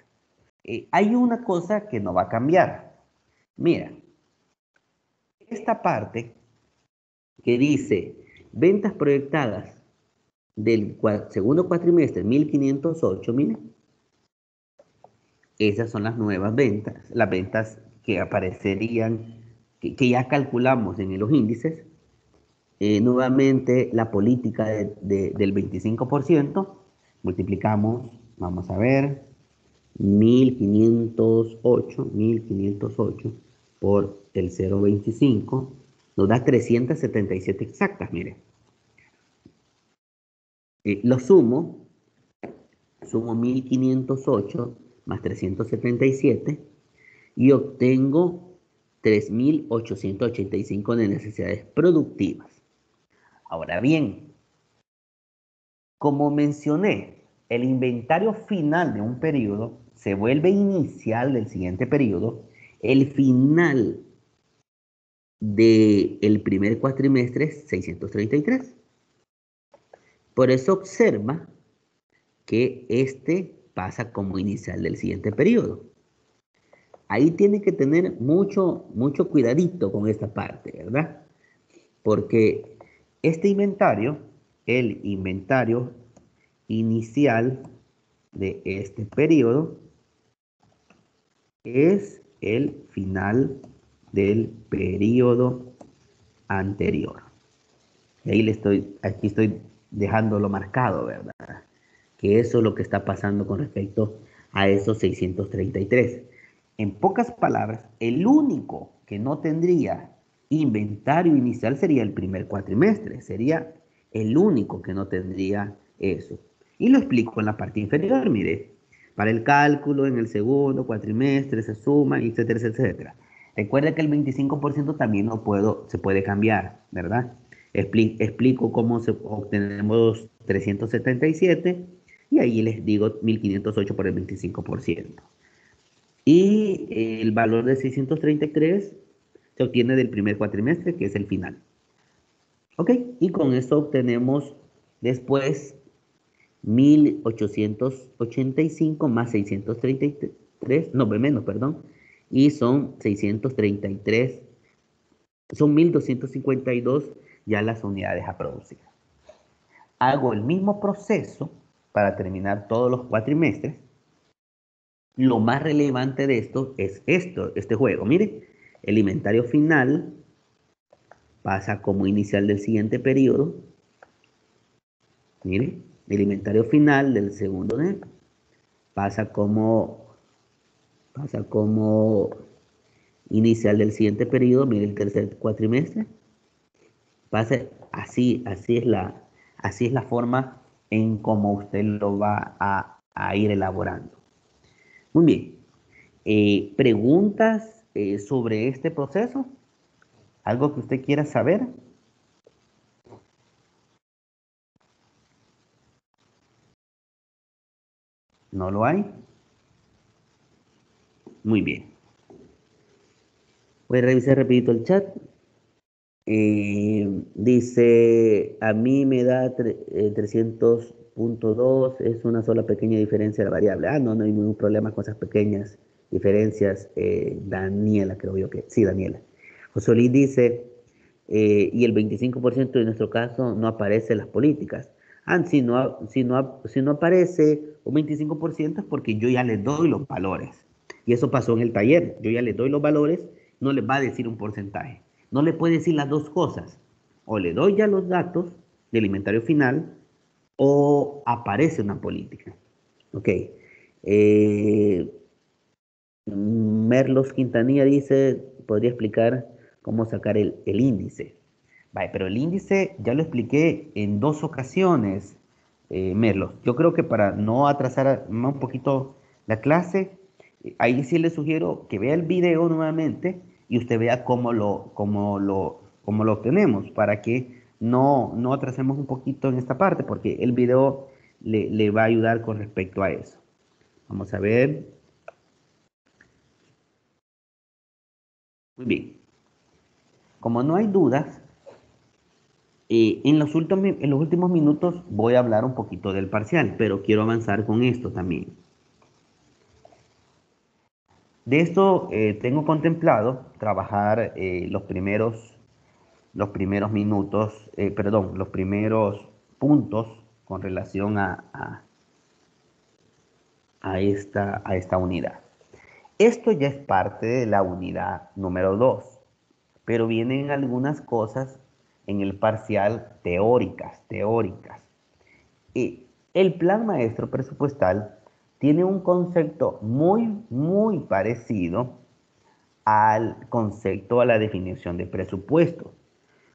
Speaker 1: Hay una cosa que no va a cambiar. Mira, esta parte que dice ventas proyectadas del segundo cuatrimestre 1508, miren, esas son las nuevas ventas, las ventas que aparecerían, que ya calculamos en los índices. Nuevamente la política del 25%, multiplicamos, vamos a ver, 1508 por el 0,25, nos da 377 exactas, mire. Lo sumo 1508 más 377 y obtengo 3885 de necesidades productivas. Ahora bien, como mencioné, el inventario final de un periodo se vuelve inicial del siguiente periodo. El final del primer cuatrimestre es 633. Por eso observa que este pasa como inicial del siguiente periodo. Ahí tiene que tener mucho cuidadito con esta parte, ¿verdad? Porque este inventario, el inventario inicial de este periodo, es el final del periodo anterior. Y ahí aquí estoy dejándolo marcado, ¿verdad? Que eso es lo que está pasando con respecto a esos 633. En pocas palabras, el único que no tendría inventario inicial sería el primer cuatrimestre, sería el único que no tendría eso. Y lo explico en la parte inferior, mire, para el cálculo en el segundo cuatrimestre se suma, etcétera, etcétera. Recuerda que el 25% también se puede cambiar, ¿verdad? Explico cómo obtenemos 377 y ahí les digo 1508 por el 25%. Y el valor de 633 se obtiene del primer cuatrimestre, que es el final. ¿Ok? Y con eso obtenemos después 1885 más 633, no, menos, perdón, y son 633, son 1252 ya las unidades a producir. Hago el mismo proceso para terminar todos los cuatrimestres. Lo más relevante de esto es este juego. Mire, el inventario final pasa como inicial del siguiente periodo. Mire, el inventario final del segundo mes pasa como inicial del siguiente periodo. Mire, el tercer cuatrimestre pasa así es la forma en cómo usted lo va a ir elaborando. Muy bien. ¿Preguntas sobre este proceso? ¿Algo que usted quiera saber? ¿No lo hay? Muy bien. Voy a revisar rapidito el chat. Dice, a mí me da 300.2, es una sola pequeña diferencia de la variable. No, no hay ningún problema con esas pequeñas diferencias. Daniela, creo yo que, sí, Daniela. José Luis dice, y el 25% de nuestro caso no aparece en las políticas. Si no aparece un 25% es porque yo ya les doy los valores. Y eso pasó en el taller. Yo ya les doy los valores, no les va a decir un porcentaje. No le puede decir las dos cosas. O le doy ya los datos del inventario final o aparece una política. Ok. Merlos Quintanilla dice, podría explicar cómo sacar el índice. Vale, pero el índice ya lo expliqué en 2 ocasiones, Merlos. Yo creo que para no atrasar más un poquito la clase, ahí sí le sugiero que vea el video nuevamente y usted vea cómo lo obtenemos para que no atrasemos un poquito en esta parte, porque el video le va a ayudar con respecto a eso. Vamos a ver. Muy bien. Como no hay dudas, en los últimos minutos voy a hablar un poquito del parcial, pero quiero avanzar con esto también. De esto tengo contemplado trabajar los primeros minutos, los primeros puntos con relación a esta unidad. Esto ya es parte de la unidad número 2, pero vienen algunas cosas en el parcial teóricas. Y el plan maestro presupuestal tiene un concepto muy, muy parecido al concepto, a la definición de presupuesto,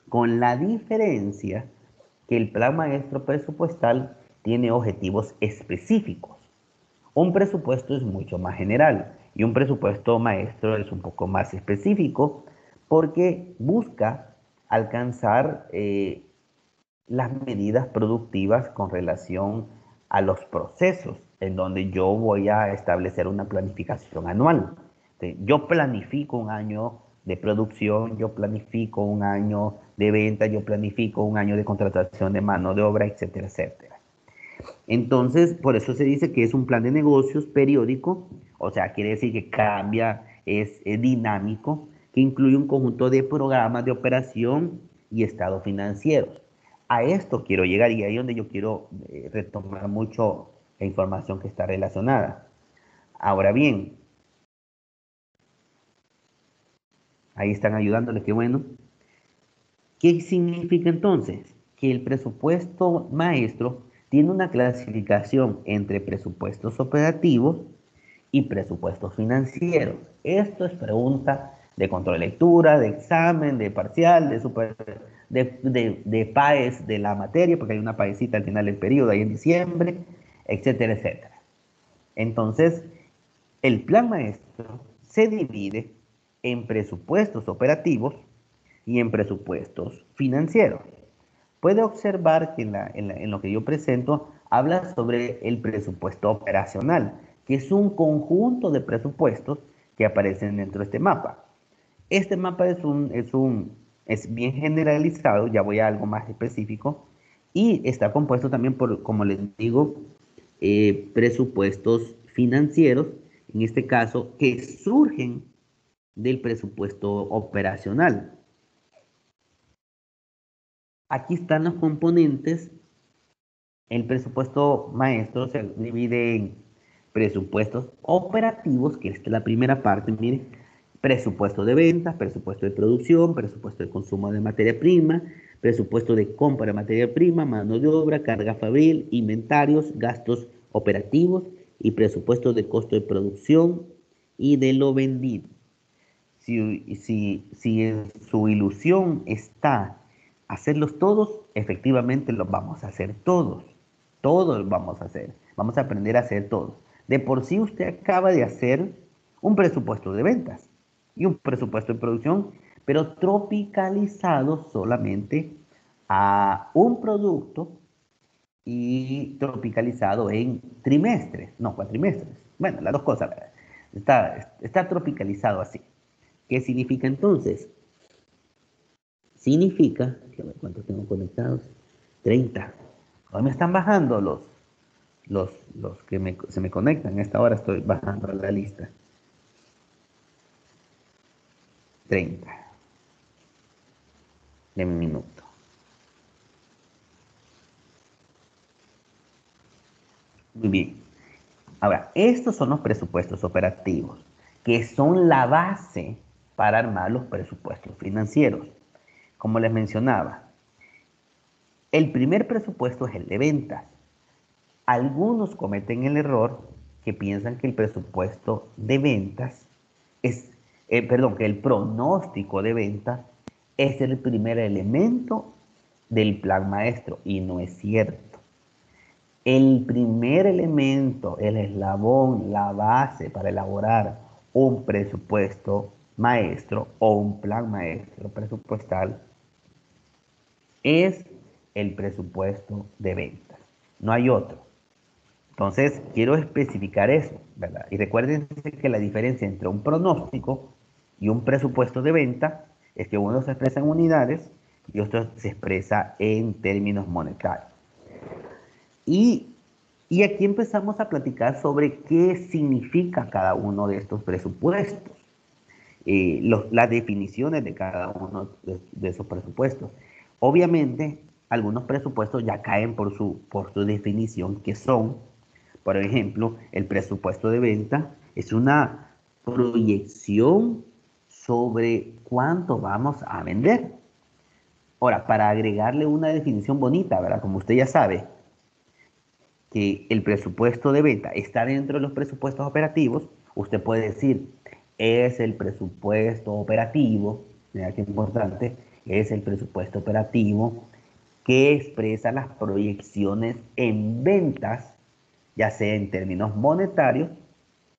Speaker 1: con la diferencia que el plan maestro presupuestal tiene objetivos específicos. Un presupuesto es mucho más general y un presupuesto maestro es un poco más específico porque busca alcanzar las medidas productivas con relación a los procesos en donde yo voy a establecer una planificación anual. Yo planifico un año de producción, yo planifico un año de venta, yo planifico un año de contratación de mano de obra, etcétera, etcétera. Entonces, por eso se dice que es un plan de negocios periódico, o sea, quiere decir que cambia, es dinámico, que incluye un conjunto de programas de operación y estados financieros. A esto quiero llegar y ahí es donde yo quiero retomar mucho la información que está relacionada. Ahora bien, ahí están ayudándole, qué bueno. ¿Qué significa entonces? Que el presupuesto maestro tiene una clasificación entre presupuestos operativos y presupuestos financieros. Esto es pregunta de control de lectura, de examen, de parcial, de PAES de la materia, porque hay una PAESita al final del periodo, ahí en diciembre, etcétera, etcétera. Entonces, el plan maestro se divide en presupuestos operativos y en presupuestos financieros. Puede observar que en lo que yo presento habla sobre el presupuesto operacional, que es un conjunto de presupuestos que aparecen dentro de este mapa. Este mapa es bien generalizado, ya voy a algo más específico, y está compuesto también por, como les digo, presupuestos financieros, en este caso, que surgen del presupuesto operacional. Aquí están los componentes. El presupuesto maestro se divide en presupuestos operativos, que es la primera parte, miren, presupuesto de ventas, presupuesto de producción, presupuesto de consumo de materia prima, presupuesto de compra de materia prima, mano de obra, carga fabril, inventarios, gastos operativos y presupuesto de costo de producción y de lo vendido. Si en su ilusión está hacerlos todos, efectivamente los vamos a hacer todos. Todos vamos a hacer. Vamos a aprender a hacer todos. De por sí usted acaba de hacer un presupuesto de ventas y un presupuesto de producción, pero tropicalizado solamente a un producto y tropicalizado en trimestres, no cuatrimestres. Bueno, las dos cosas, ¿verdad? Está tropicalizado así. ¿Qué significa entonces? Significa, que ver cuántos tengo conectados, 30. Hoy me están bajando los que se me conectan. A esta hora estoy bajando la lista. 30. De un minuto. Muy bien. Ahora, estos son los presupuestos operativos, que son la base para armar los presupuestos financieros. Como les mencionaba, el primer presupuesto es el de ventas. Algunos cometen el error que piensan que el presupuesto de ventas es, que el pronóstico de ventas es el primer elemento del plan maestro, y no es cierto. El primer elemento, el eslabón, la base para elaborar un presupuesto maestro o un plan maestro presupuestal es el presupuesto de ventas. No hay otro. Entonces, quiero especificar eso, ¿verdad? Y recuerden que la diferencia entre un pronóstico y un presupuesto de venta es que uno se expresa en unidades y otro se expresa en términos monetarios. Y aquí empezamos a platicar sobre qué significa cada uno de estos presupuestos, las definiciones de cada uno de esos presupuestos. Obviamente, algunos presupuestos ya caen por su definición, que son, por ejemplo, el presupuesto de venta es una proyección sobre cuánto vamos a vender. Ahora, para agregarle una definición bonita, ¿verdad? Como usted ya sabe, que el presupuesto de venta está dentro de los presupuestos operativos, usted puede decir, es el presupuesto operativo, mira qué importante, es el presupuesto operativo que expresa las proyecciones en ventas, ya sea en términos monetarios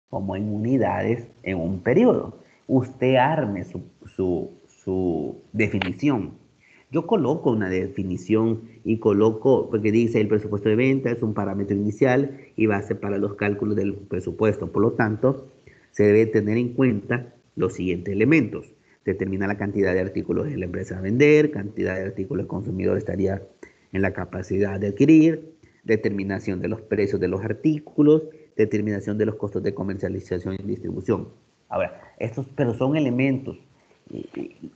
Speaker 1: como en unidades en un periodo. Usted arme su definición. Yo coloco una definición y coloco, porque dice el presupuesto de venta es un parámetro inicial y base para los cálculos del presupuesto. Por lo tanto, se debe tener en cuenta los siguientes elementos. Determina la cantidad de artículos de la empresa a vender, cantidad de artículos el consumidor estaría en la capacidad de adquirir, determinación de los precios de los artículos, determinación de los costos de comercialización y distribución. Ahora, estos pero son elementos.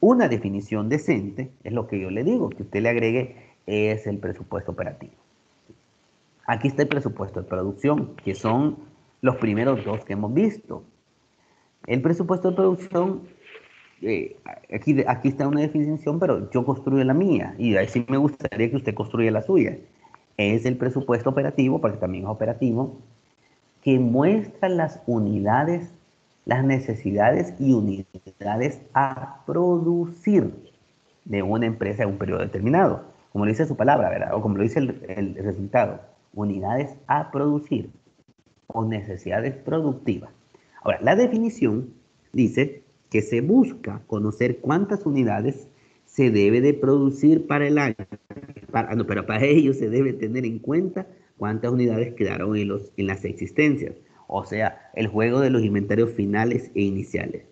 Speaker 1: Una definición decente es lo que yo le digo, que usted le agregue es el presupuesto operativo. Aquí está el presupuesto de producción, que son los primeros dos que hemos visto. El presupuesto de producción, aquí está una definición, pero yo construyo la mía, y ahí sí me gustaría que usted construya la suya. Es el presupuesto operativo, porque también es operativo, que muestra las unidades, las necesidades y unidades a producir de una empresa en un periodo determinado. Como lo dice su palabra, ¿verdad? O como lo dice el resultado. Unidades a producir o necesidades productivas. Ahora, la definición dice que se busca conocer cuántas unidades se debe de producir para el año. Pero para ello se debe tener en cuenta cuántas unidades quedaron en las existencias. O sea, el juego de los inventarios finales e iniciales.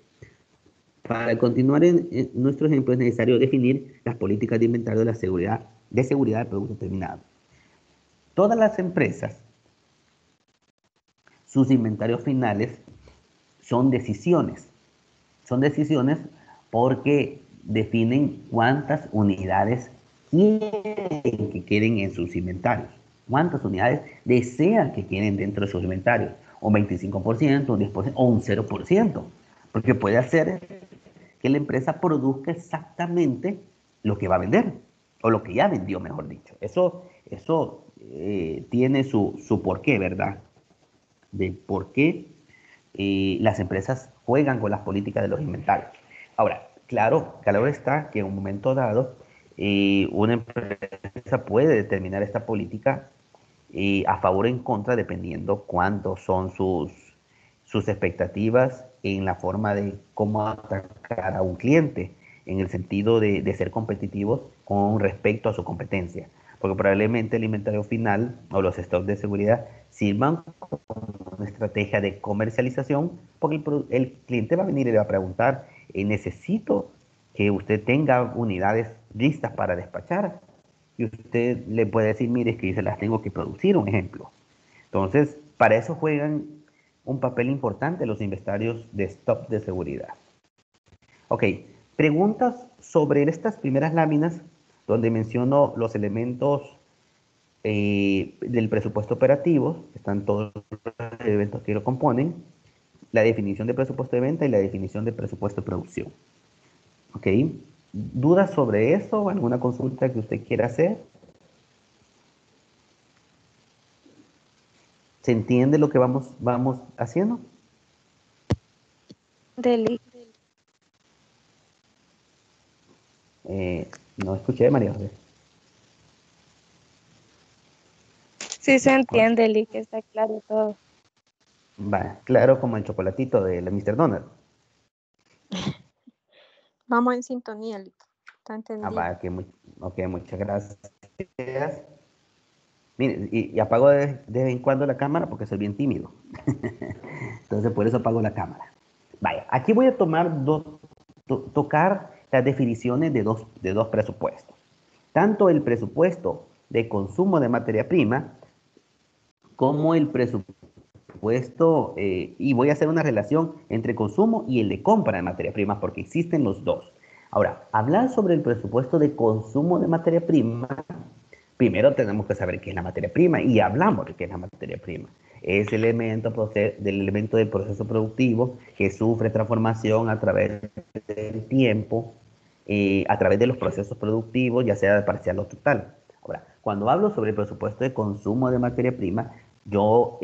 Speaker 1: Para continuar en nuestro ejemplo es necesario definir las políticas de inventario de seguridad de productos terminados. Todas las empresas, sus inventarios finales son decisiones. Son decisiones porque definen cuántas unidades quieren que queden en sus inventarios. Cuántas unidades desean que queden dentro de sus inventarios. Un 25%, un 10% o un 0%. Porque puede hacer que la empresa produzca exactamente lo que va a vender. O lo que ya vendió, mejor dicho. Eso tiene su porqué, ¿verdad? De por qué las empresas juegan con las políticas de los inventarios. Ahora, claro está que en un momento dado una empresa puede determinar esta política a favor o en contra dependiendo cuánto son sus expectativas en la forma de cómo atacar a un cliente, en el sentido de ser competitivos con respecto a su competencia. Porque probablemente el inventario final o los stocks de seguridad sirvan como una estrategia de comercialización, porque el cliente va a venir y le va a preguntar, necesito que usted tenga unidades listas para despachar. Y usted le puede decir, mire, es que se las tengo que producir, un ejemplo. Entonces, para eso juegan un papel importante los inventarios de stock de seguridad. Ok, preguntas sobre estas primeras láminas donde menciono los elementos del presupuesto operativo, están todos los elementos que lo componen, la definición de presupuesto de venta y la definición de presupuesto de producción. Ok, ¿dudas sobre eso o alguna consulta que usted quiera hacer? ¿Se entiende lo que vamos haciendo?
Speaker 5: Deli.
Speaker 1: No escuché, María José.
Speaker 5: Sí se entiende, Lee, que está claro todo.
Speaker 1: Va, claro, como el chocolatito de la Mr. Donald.
Speaker 2: Vamos en sintonía, Lito. Está
Speaker 1: Ah,
Speaker 2: entendido.
Speaker 1: va, ok, muchas gracias. Mire, y apago de vez en cuando la cámara porque soy bien tímido. Entonces, por eso apago la cámara. Vaya, aquí voy a tocar las definiciones de dos presupuestos. Tanto el presupuesto de consumo de materia prima como el presupuesto, y voy a hacer una relación entre consumo y el de compra de materia prima porque existen los dos. Ahora, hablar sobre el presupuesto de consumo de materia prima, primero tenemos que saber qué es la materia prima y hablamos de qué es la materia prima. Es el elemento del proceso productivo que sufre transformación a través del tiempo, a través de los procesos productivos, ya sea parcial o total. Ahora, cuando hablo sobre el presupuesto de consumo de materia prima, yo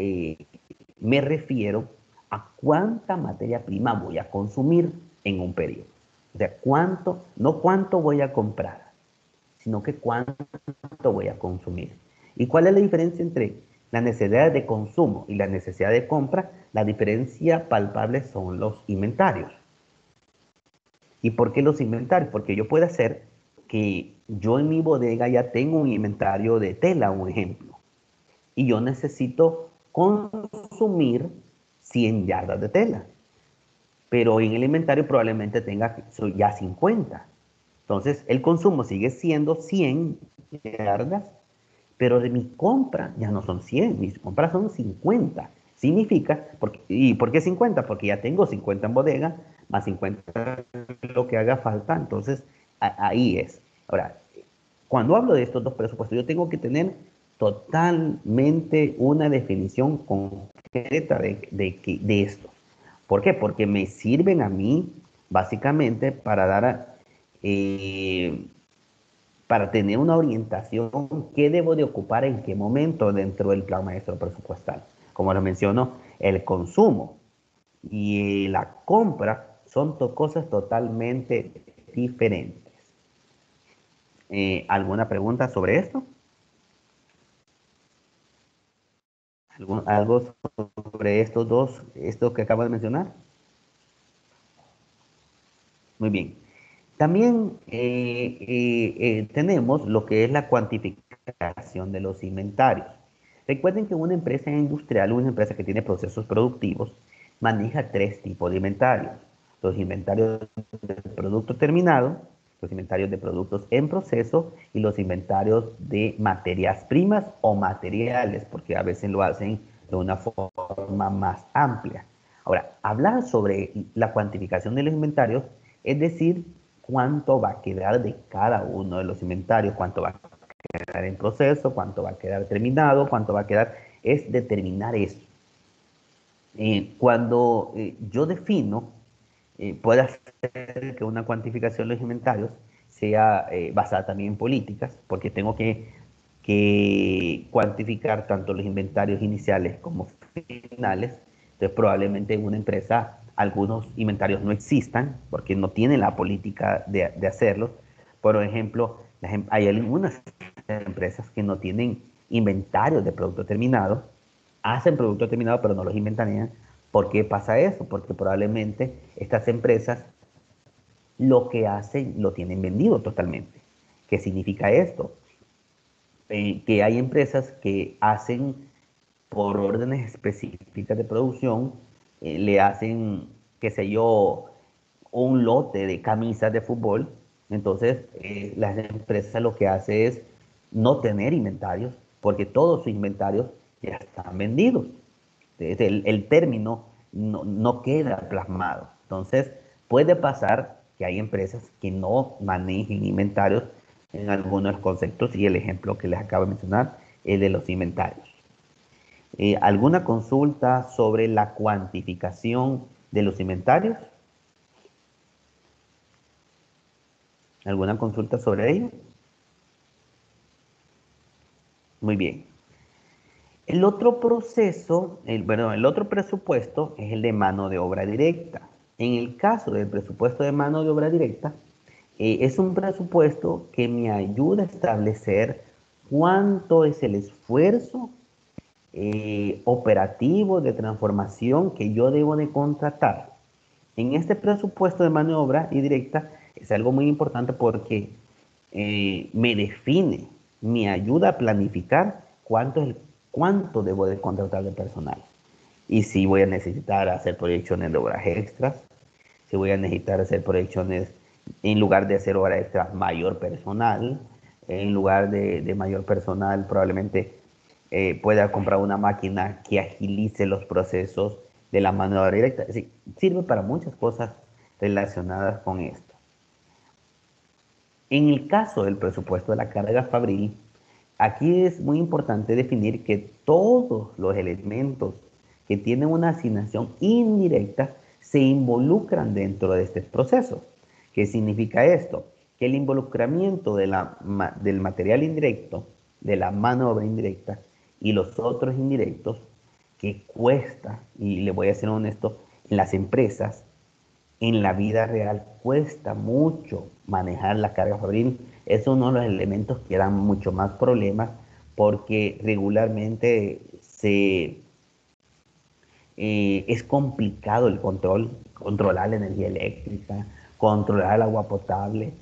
Speaker 1: me refiero a cuánta materia prima voy a consumir en un periodo. O sea, no cuánto voy a comprar, sino que cuánto voy a consumir. ¿Y cuál es la diferencia entre la necesidad de consumo y la necesidad de compra? La diferencia palpable son los inventarios. ¿Y por qué los inventarios? Porque yo puedo hacer que yo en mi bodega ya tengo un inventario de tela, un ejemplo, y yo necesito consumir 100 yardas de tela, pero en el inventario probablemente tenga ya 50. Entonces, el consumo sigue siendo 100 yardas, pero de mi compra ya no son 100, mis compras son 50. Significa, ¿y por qué 50? Porque ya tengo 50 en bodega, más 50 lo que haga falta, entonces ahí es. Ahora, cuando hablo de estos dos presupuestos, yo tengo que tener totalmente una definición concreta de esto. ¿Por qué? Porque me sirven a mí básicamente para tener una orientación qué debo de ocupar en qué momento dentro del plan maestro presupuestal. Como lo menciono, el consumo y la compra son cosas totalmente diferentes. ¿Alguna pregunta sobre esto? ¿Algo sobre esto que acabo de mencionar? Muy bien. También tenemos lo que es la cuantificación de los inventarios. Recuerden que una empresa industrial, una empresa que tiene procesos productivos, maneja tres tipos de inventarios. Los inventarios de producto terminado, los inventarios de productos en proceso y los inventarios de materias primas o materiales, porque a veces lo hacen de una forma más amplia. Ahora, hablar sobre la cuantificación de los inventarios es decir, cuánto va a quedar de cada uno de los inventarios, cuánto va a quedar en proceso, cuánto va a quedar terminado, cuánto va a quedar, es determinar eso. Cuando yo defino, puede hacer que una cuantificación de los inventarios sea basada también en políticas, porque tengo que cuantificar tanto los inventarios iniciales como finales. Entonces probablemente en una empresa algunos inventarios no existan porque no tienen la política de hacerlos. Por ejemplo, hay algunas empresas que no tienen inventarios de producto terminado, hacen producto terminado pero no los inventarían. ¿Por qué pasa eso? Porque probablemente estas empresas lo que hacen lo tienen vendido totalmente. ¿Qué significa esto? Que hay empresas que hacen por órdenes específicas de producción, le hacen, qué sé yo, un lote de camisas de fútbol, Entonces, las empresas lo que hace es no tener inventarios, porque todos sus inventarios ya están vendidos. El término no queda plasmado. Entonces, puede pasar que hay empresas que no manejen inventarios en algunos de los conceptos, y el ejemplo que les acabo de mencionar es de los inventarios. ¿Alguna consulta sobre la cuantificación de los inventarios? ¿Alguna consulta sobre ello? Muy bien. El otro proceso, el otro presupuesto es el de mano de obra directa. En el caso del presupuesto de mano de obra directa, es un presupuesto que me ayuda a establecer cuánto es el esfuerzo operativo de transformación que yo debo de contratar. En este presupuesto de mano de obra y directa es algo muy importante porque me define, me ayuda a planificar cuánto debo de contratar de personal. Y si voy a necesitar hacer proyecciones de horas extras, si voy a necesitar hacer proyecciones, en lugar de hacer horas extras, mayor personal, en lugar de mayor personal, probablemente pueda comprar una máquina que agilice los procesos de la mano de obra directa. Es decir, sirve para muchas cosas relacionadas con esto. En el caso del presupuesto de la carga fabril, aquí es muy importante definir que todos los elementos que tienen una asignación indirecta se involucran dentro de este proceso. ¿Qué significa esto? Que el involucramiento del material indirecto, de la mano de obra indirecta y los otros indirectos, que cuesta, y le voy a ser honesto, en las empresas, en la vida real cuesta mucho manejar la carga fabril. Es uno de los elementos que dan mucho más problemas porque regularmente es complicado el controlar la energía eléctrica, controlar el agua potable.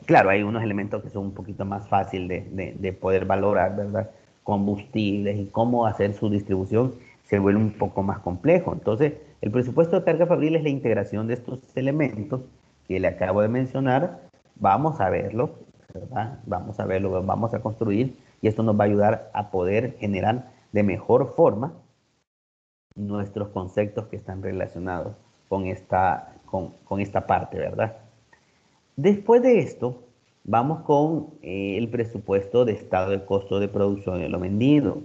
Speaker 1: Claro, hay unos elementos que son un poquito más fácil de poder valorar, ¿verdad? Combustibles y cómo hacer su distribución se vuelve un poco más complejo. Entonces, el presupuesto de carga fabril es la integración de estos elementos que le acabo de mencionar. Vamos a verlo, ¿verdad? Vamos a verlo, vamos a construir, y esto nos va a ayudar a poder generar de mejor forma nuestros conceptos que están relacionados con esta parte, ¿verdad? Después de esto, vamos con el presupuesto de estado de costo de producción de lo vendido.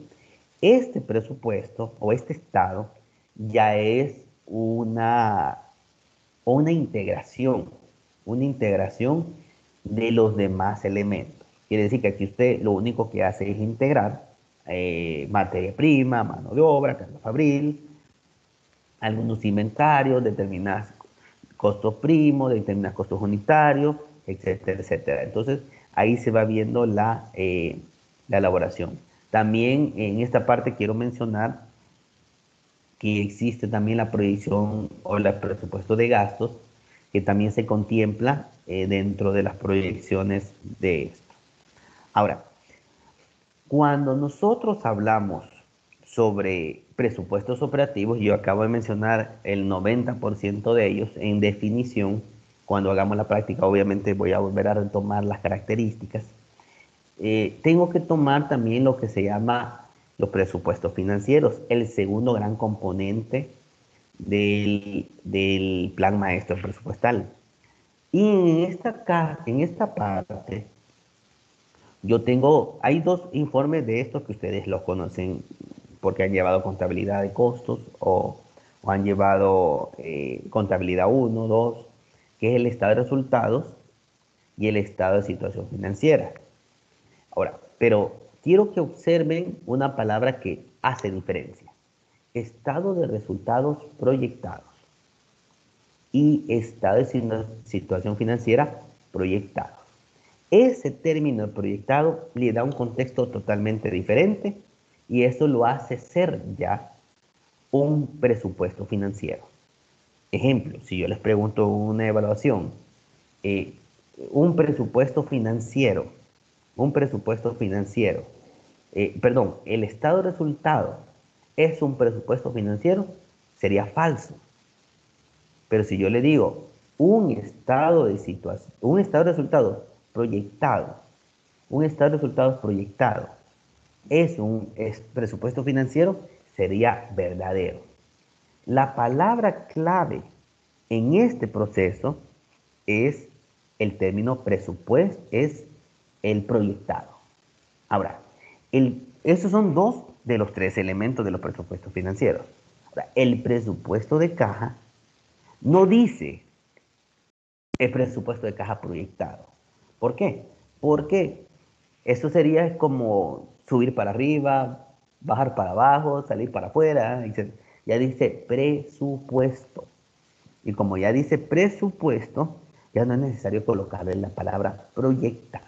Speaker 1: Este presupuesto o este estado ya es una integración de los demás elementos. Quiere decir que aquí usted lo único que hace es integrar materia prima, mano de obra, carga fabril, algunos inventarios, determinados costos primos, determinados costos unitarios, etcétera, etcétera. Entonces, ahí se va viendo la elaboración. También en esta parte quiero mencionar que existe también la proyección o el presupuesto de gastos, que también se contempla dentro de las proyecciones de esto. Ahora, cuando nosotros hablamos sobre presupuestos operativos, yo acabo de mencionar el 90% de ellos en definición. Cuando hagamos la práctica, obviamente voy a volver a retomar las características. Tengo que tomar también lo que se llama los presupuestos financieros, el segundo gran componente del plan maestro presupuestal. Y en esta parte, hay dos informes de estos que ustedes los conocen porque han llevado contabilidad de costos o han llevado contabilidad 1, 2, que es el estado de resultados y el estado de situación financiera. Ahora, pero quiero que observen una palabra que hace diferencia. Estado de resultados proyectados y estado de situación financiera proyectados. Ese término proyectado le da un contexto totalmente diferente y eso lo hace ser ya un presupuesto financiero. Ejemplo, si yo les pregunto una evaluación, eh, un presupuesto financiero, el estado de resultado es un presupuesto financiero, sería falso. Pero si yo le digo, un estado de situación, un estado de resultados proyectado. Un estado de resultados proyectado es presupuesto financiero, sería verdadero. La palabra clave en este proceso es el término presupuesto, es el proyectado. Ahora, esos son dos de los tres elementos de los presupuestos financieros. Ahora, el presupuesto de caja no dice el presupuesto de caja proyectado. ¿Por qué? Porque eso sería como subir para arriba, bajar para abajo, salir para afuera, etc. Ya dice presupuesto. Y como ya dice presupuesto, ya no es necesario colocarle la palabra proyectado.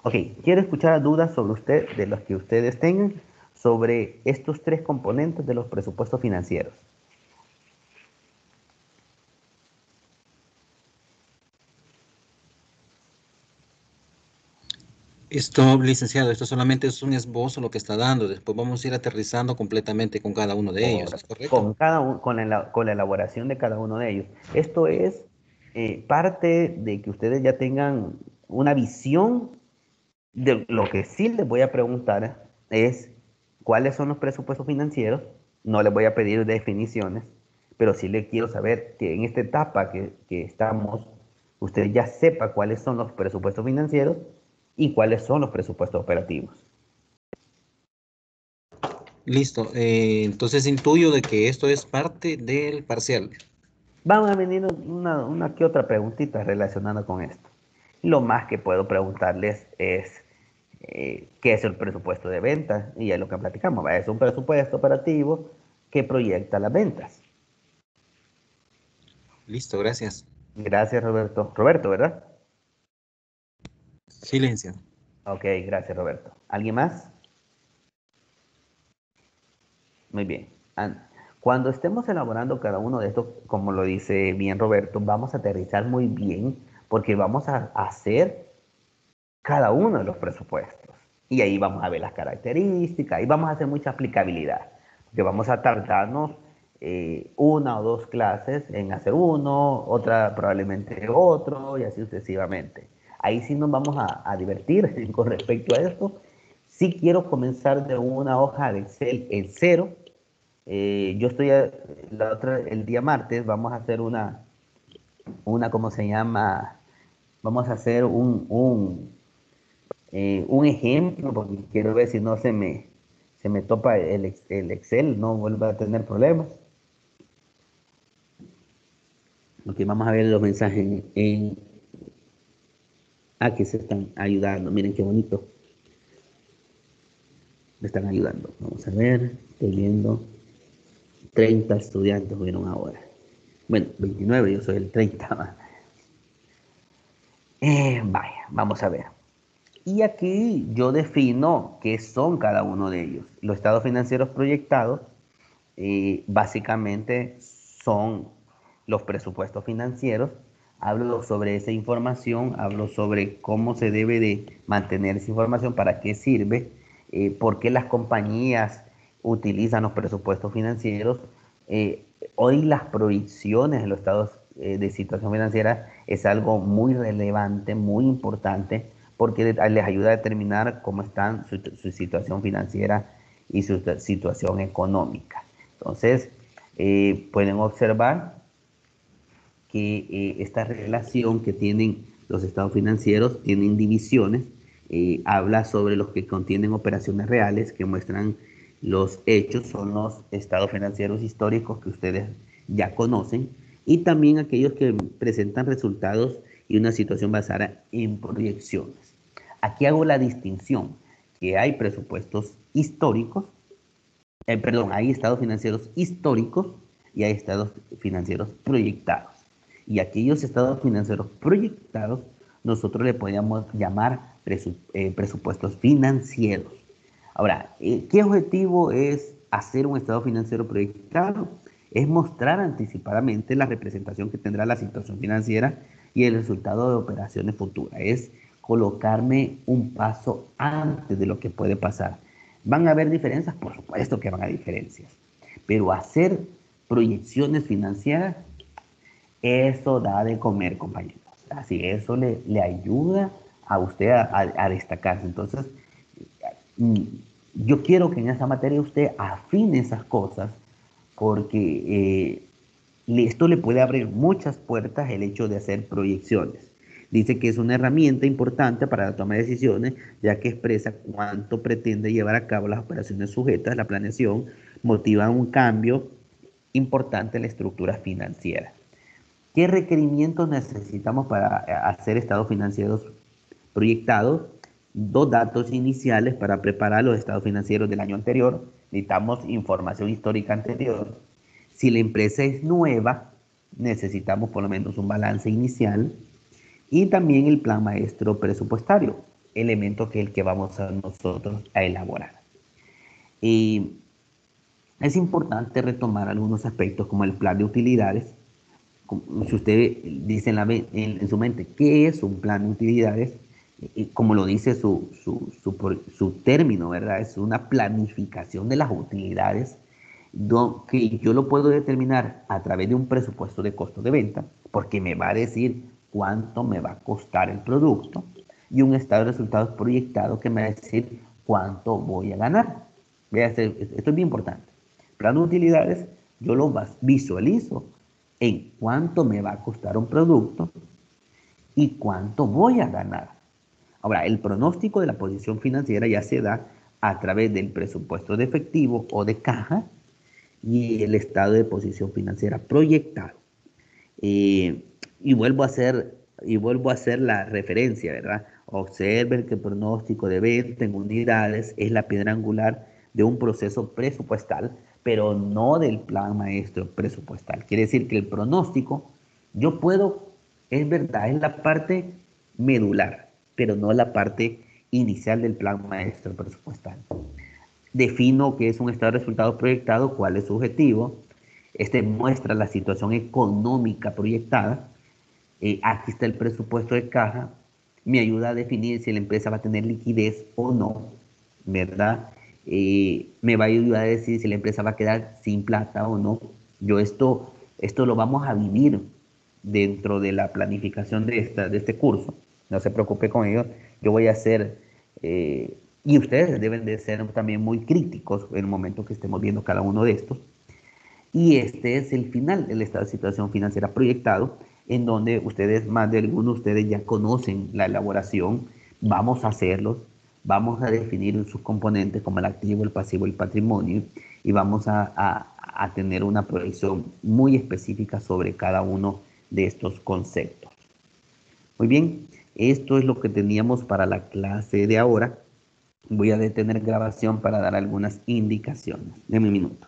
Speaker 1: Ok, quiero escuchar dudas sobre usted, de los que ustedes tengan, sobre estos tres componentes de los presupuestos financieros.
Speaker 6: Esto, licenciado, esto solamente es un esbozo lo que está dando. Después vamos a ir aterrizando completamente con cada uno de ellos, ¿es correcto?
Speaker 1: Con la elaboración de cada uno de ellos. Esto es parte de que ustedes ya tengan una visión de lo que sí les voy a preguntar es cuáles son los presupuestos financieros. No les voy a pedir definiciones, pero sí les quiero saber que en esta etapa que estamos, usted ya sepa cuáles son los presupuestos financieros y cuáles son los presupuestos operativos.
Speaker 6: Listo. Entonces intuyo de que esto es parte del parcial.
Speaker 1: Van a venir una que otra preguntita relacionada con esto. Lo más que puedo preguntarles es qué es el presupuesto de ventas, y es lo que platicamos. Es un presupuesto operativo que proyecta las ventas.
Speaker 6: Listo, gracias.
Speaker 1: Gracias, Roberto. Roberto, ¿verdad?
Speaker 6: Sí, licenciado.
Speaker 1: Ok, gracias, Roberto. ¿Alguien más? Muy bien. Cuando estemos elaborando cada uno de estos, como lo dice bien Roberto, vamos a aterrizar muy bien porque vamos a hacer cada uno de los presupuestos. Y ahí vamos a ver las características y vamos a hacer mucha aplicabilidad. Porque vamos a tardarnos una o dos clases en hacer uno, otra probablemente otro y así sucesivamente. Ahí sí nos vamos a divertir con respecto a esto. Sí quiero comenzar de una hoja de Excel en cero. Yo estoy el día martes, vamos a hacer ¿cómo se llama? Vamos a hacer un ejemplo, porque quiero ver si no se me topa el Excel, no vuelva a tener problemas. Ok, vamos a ver los mensajes que se están ayudando. Miren qué bonito. Me están ayudando. Vamos a ver, estoy viendo 30 estudiantes hubieron ahora. Bueno, 29, yo soy el 30. Vaya, vamos a ver. Y aquí yo defino qué son cada uno de ellos. Los estados financieros proyectados básicamente son los presupuestos financieros. Hablo sobre esa información, hablo sobre cómo se debe de mantener esa información, para qué sirve, por qué las compañías utilizan los presupuestos financieros. Hoy las proyecciones de los estados de situación financiera es algo muy relevante, muy importante, porque les ayuda a determinar cómo está su situación financiera y su situación económica. Entonces, pueden observar que esta relación que tienen los estados financieros tienen divisiones. Habla sobre los que contienen operaciones reales que muestran los hechos, son los estados financieros históricos que ustedes ya conocen, y también aquellos que presentan resultados y una situación basada en proyecciones. Aquí hago la distinción que hay presupuestos históricos, perdón, hay estados financieros históricos y hay estados financieros proyectados. Y aquellos estados financieros proyectados nosotros le podríamos llamar presupuestos financieros. Ahora, ¿qué objetivo es hacer un estado financiero proyectado? Es mostrar anticipadamente la representación que tendrá la situación financiera y el resultado de operaciones futuras. Es colocarme un paso antes de lo que puede pasar. ¿Van a haber diferencias? Por supuesto que van a haber diferencias. Pero hacer proyecciones financieras Eso da de comer, compañeros. Así, eso le ayuda a usted a destacarse. Entonces, mm, yo quiero que en esa materia usted afine esas cosas porque esto le puede abrir muchas puertas el hecho de hacer proyecciones. Dice que es una herramienta importante para la toma de decisiones, ya que expresa cuánto pretende llevar a cabo las operaciones sujetas. La planeación motiva un cambio importante en la estructura financiera. ¿Qué requerimientos necesitamos para hacer estados financieros proyectados? Dos datos iniciales para preparar los estados financieros del año anterior. Necesitamos información histórica anterior. Si la empresa es nueva, necesitamos por lo menos un balance inicial y también el plan maestro presupuestario, elemento que es el que vamos a nosotros a elaborar. Y es importante retomar algunos aspectos como el plan de utilidades. Si usted dice en su mente, ¿qué es un plan de utilidades? Como lo dice su término, ¿verdad? Es una planificación de las utilidades que yo lo puedo determinar a través de un presupuesto de costo de venta, porque me va a decir cuánto me va a costar el producto, y un estado de resultados proyectado que me va a decir cuánto voy a ganar. Esto es bien importante. Plan de utilidades, yo lo visualizo en cuánto me va a costar un producto y cuánto voy a ganar. Ahora, el pronóstico de la posición financiera ya se da a través del presupuesto de efectivo o de caja y el estado de posición financiera proyectado. Y vuelvo a hacer la referencia, ¿verdad? Observen que el pronóstico de venta en unidades es la piedra angular de un proceso presupuestal, pero no del plan maestro presupuestal. Quiere decir que el pronóstico, es verdad, es la parte medular, pero no la parte inicial del plan maestro presupuestal. Defino qué es un estado de resultados proyectado, cuál es su objetivo. Este muestra la situación económica proyectada. Aquí está el presupuesto de caja. Me ayuda a definir si la empresa va a tener liquidez o no, ¿verdad? Me va a ayudar a decir si la empresa va a quedar sin plata o no. Esto lo vamos a vivir dentro de la planificación de este curso. No se preocupe con ello. Yo voy a hacer, y ustedes deben de ser también muy críticos en el momento que estemos viendo cada uno de estos. Y este es el final del estado de situación financiera proyectado, en donde más de algunos de ustedes ya conocen la elaboración. Vamos a hacerlos, vamos a definir sus componentes como el activo, el pasivo, el patrimonio, y vamos a tener una proyección muy específica sobre cada uno de estos conceptos. Muy bien, esto es lo que teníamos para la clase de ahora. Voy a detener grabación para dar algunas indicaciones. Deme un minuto.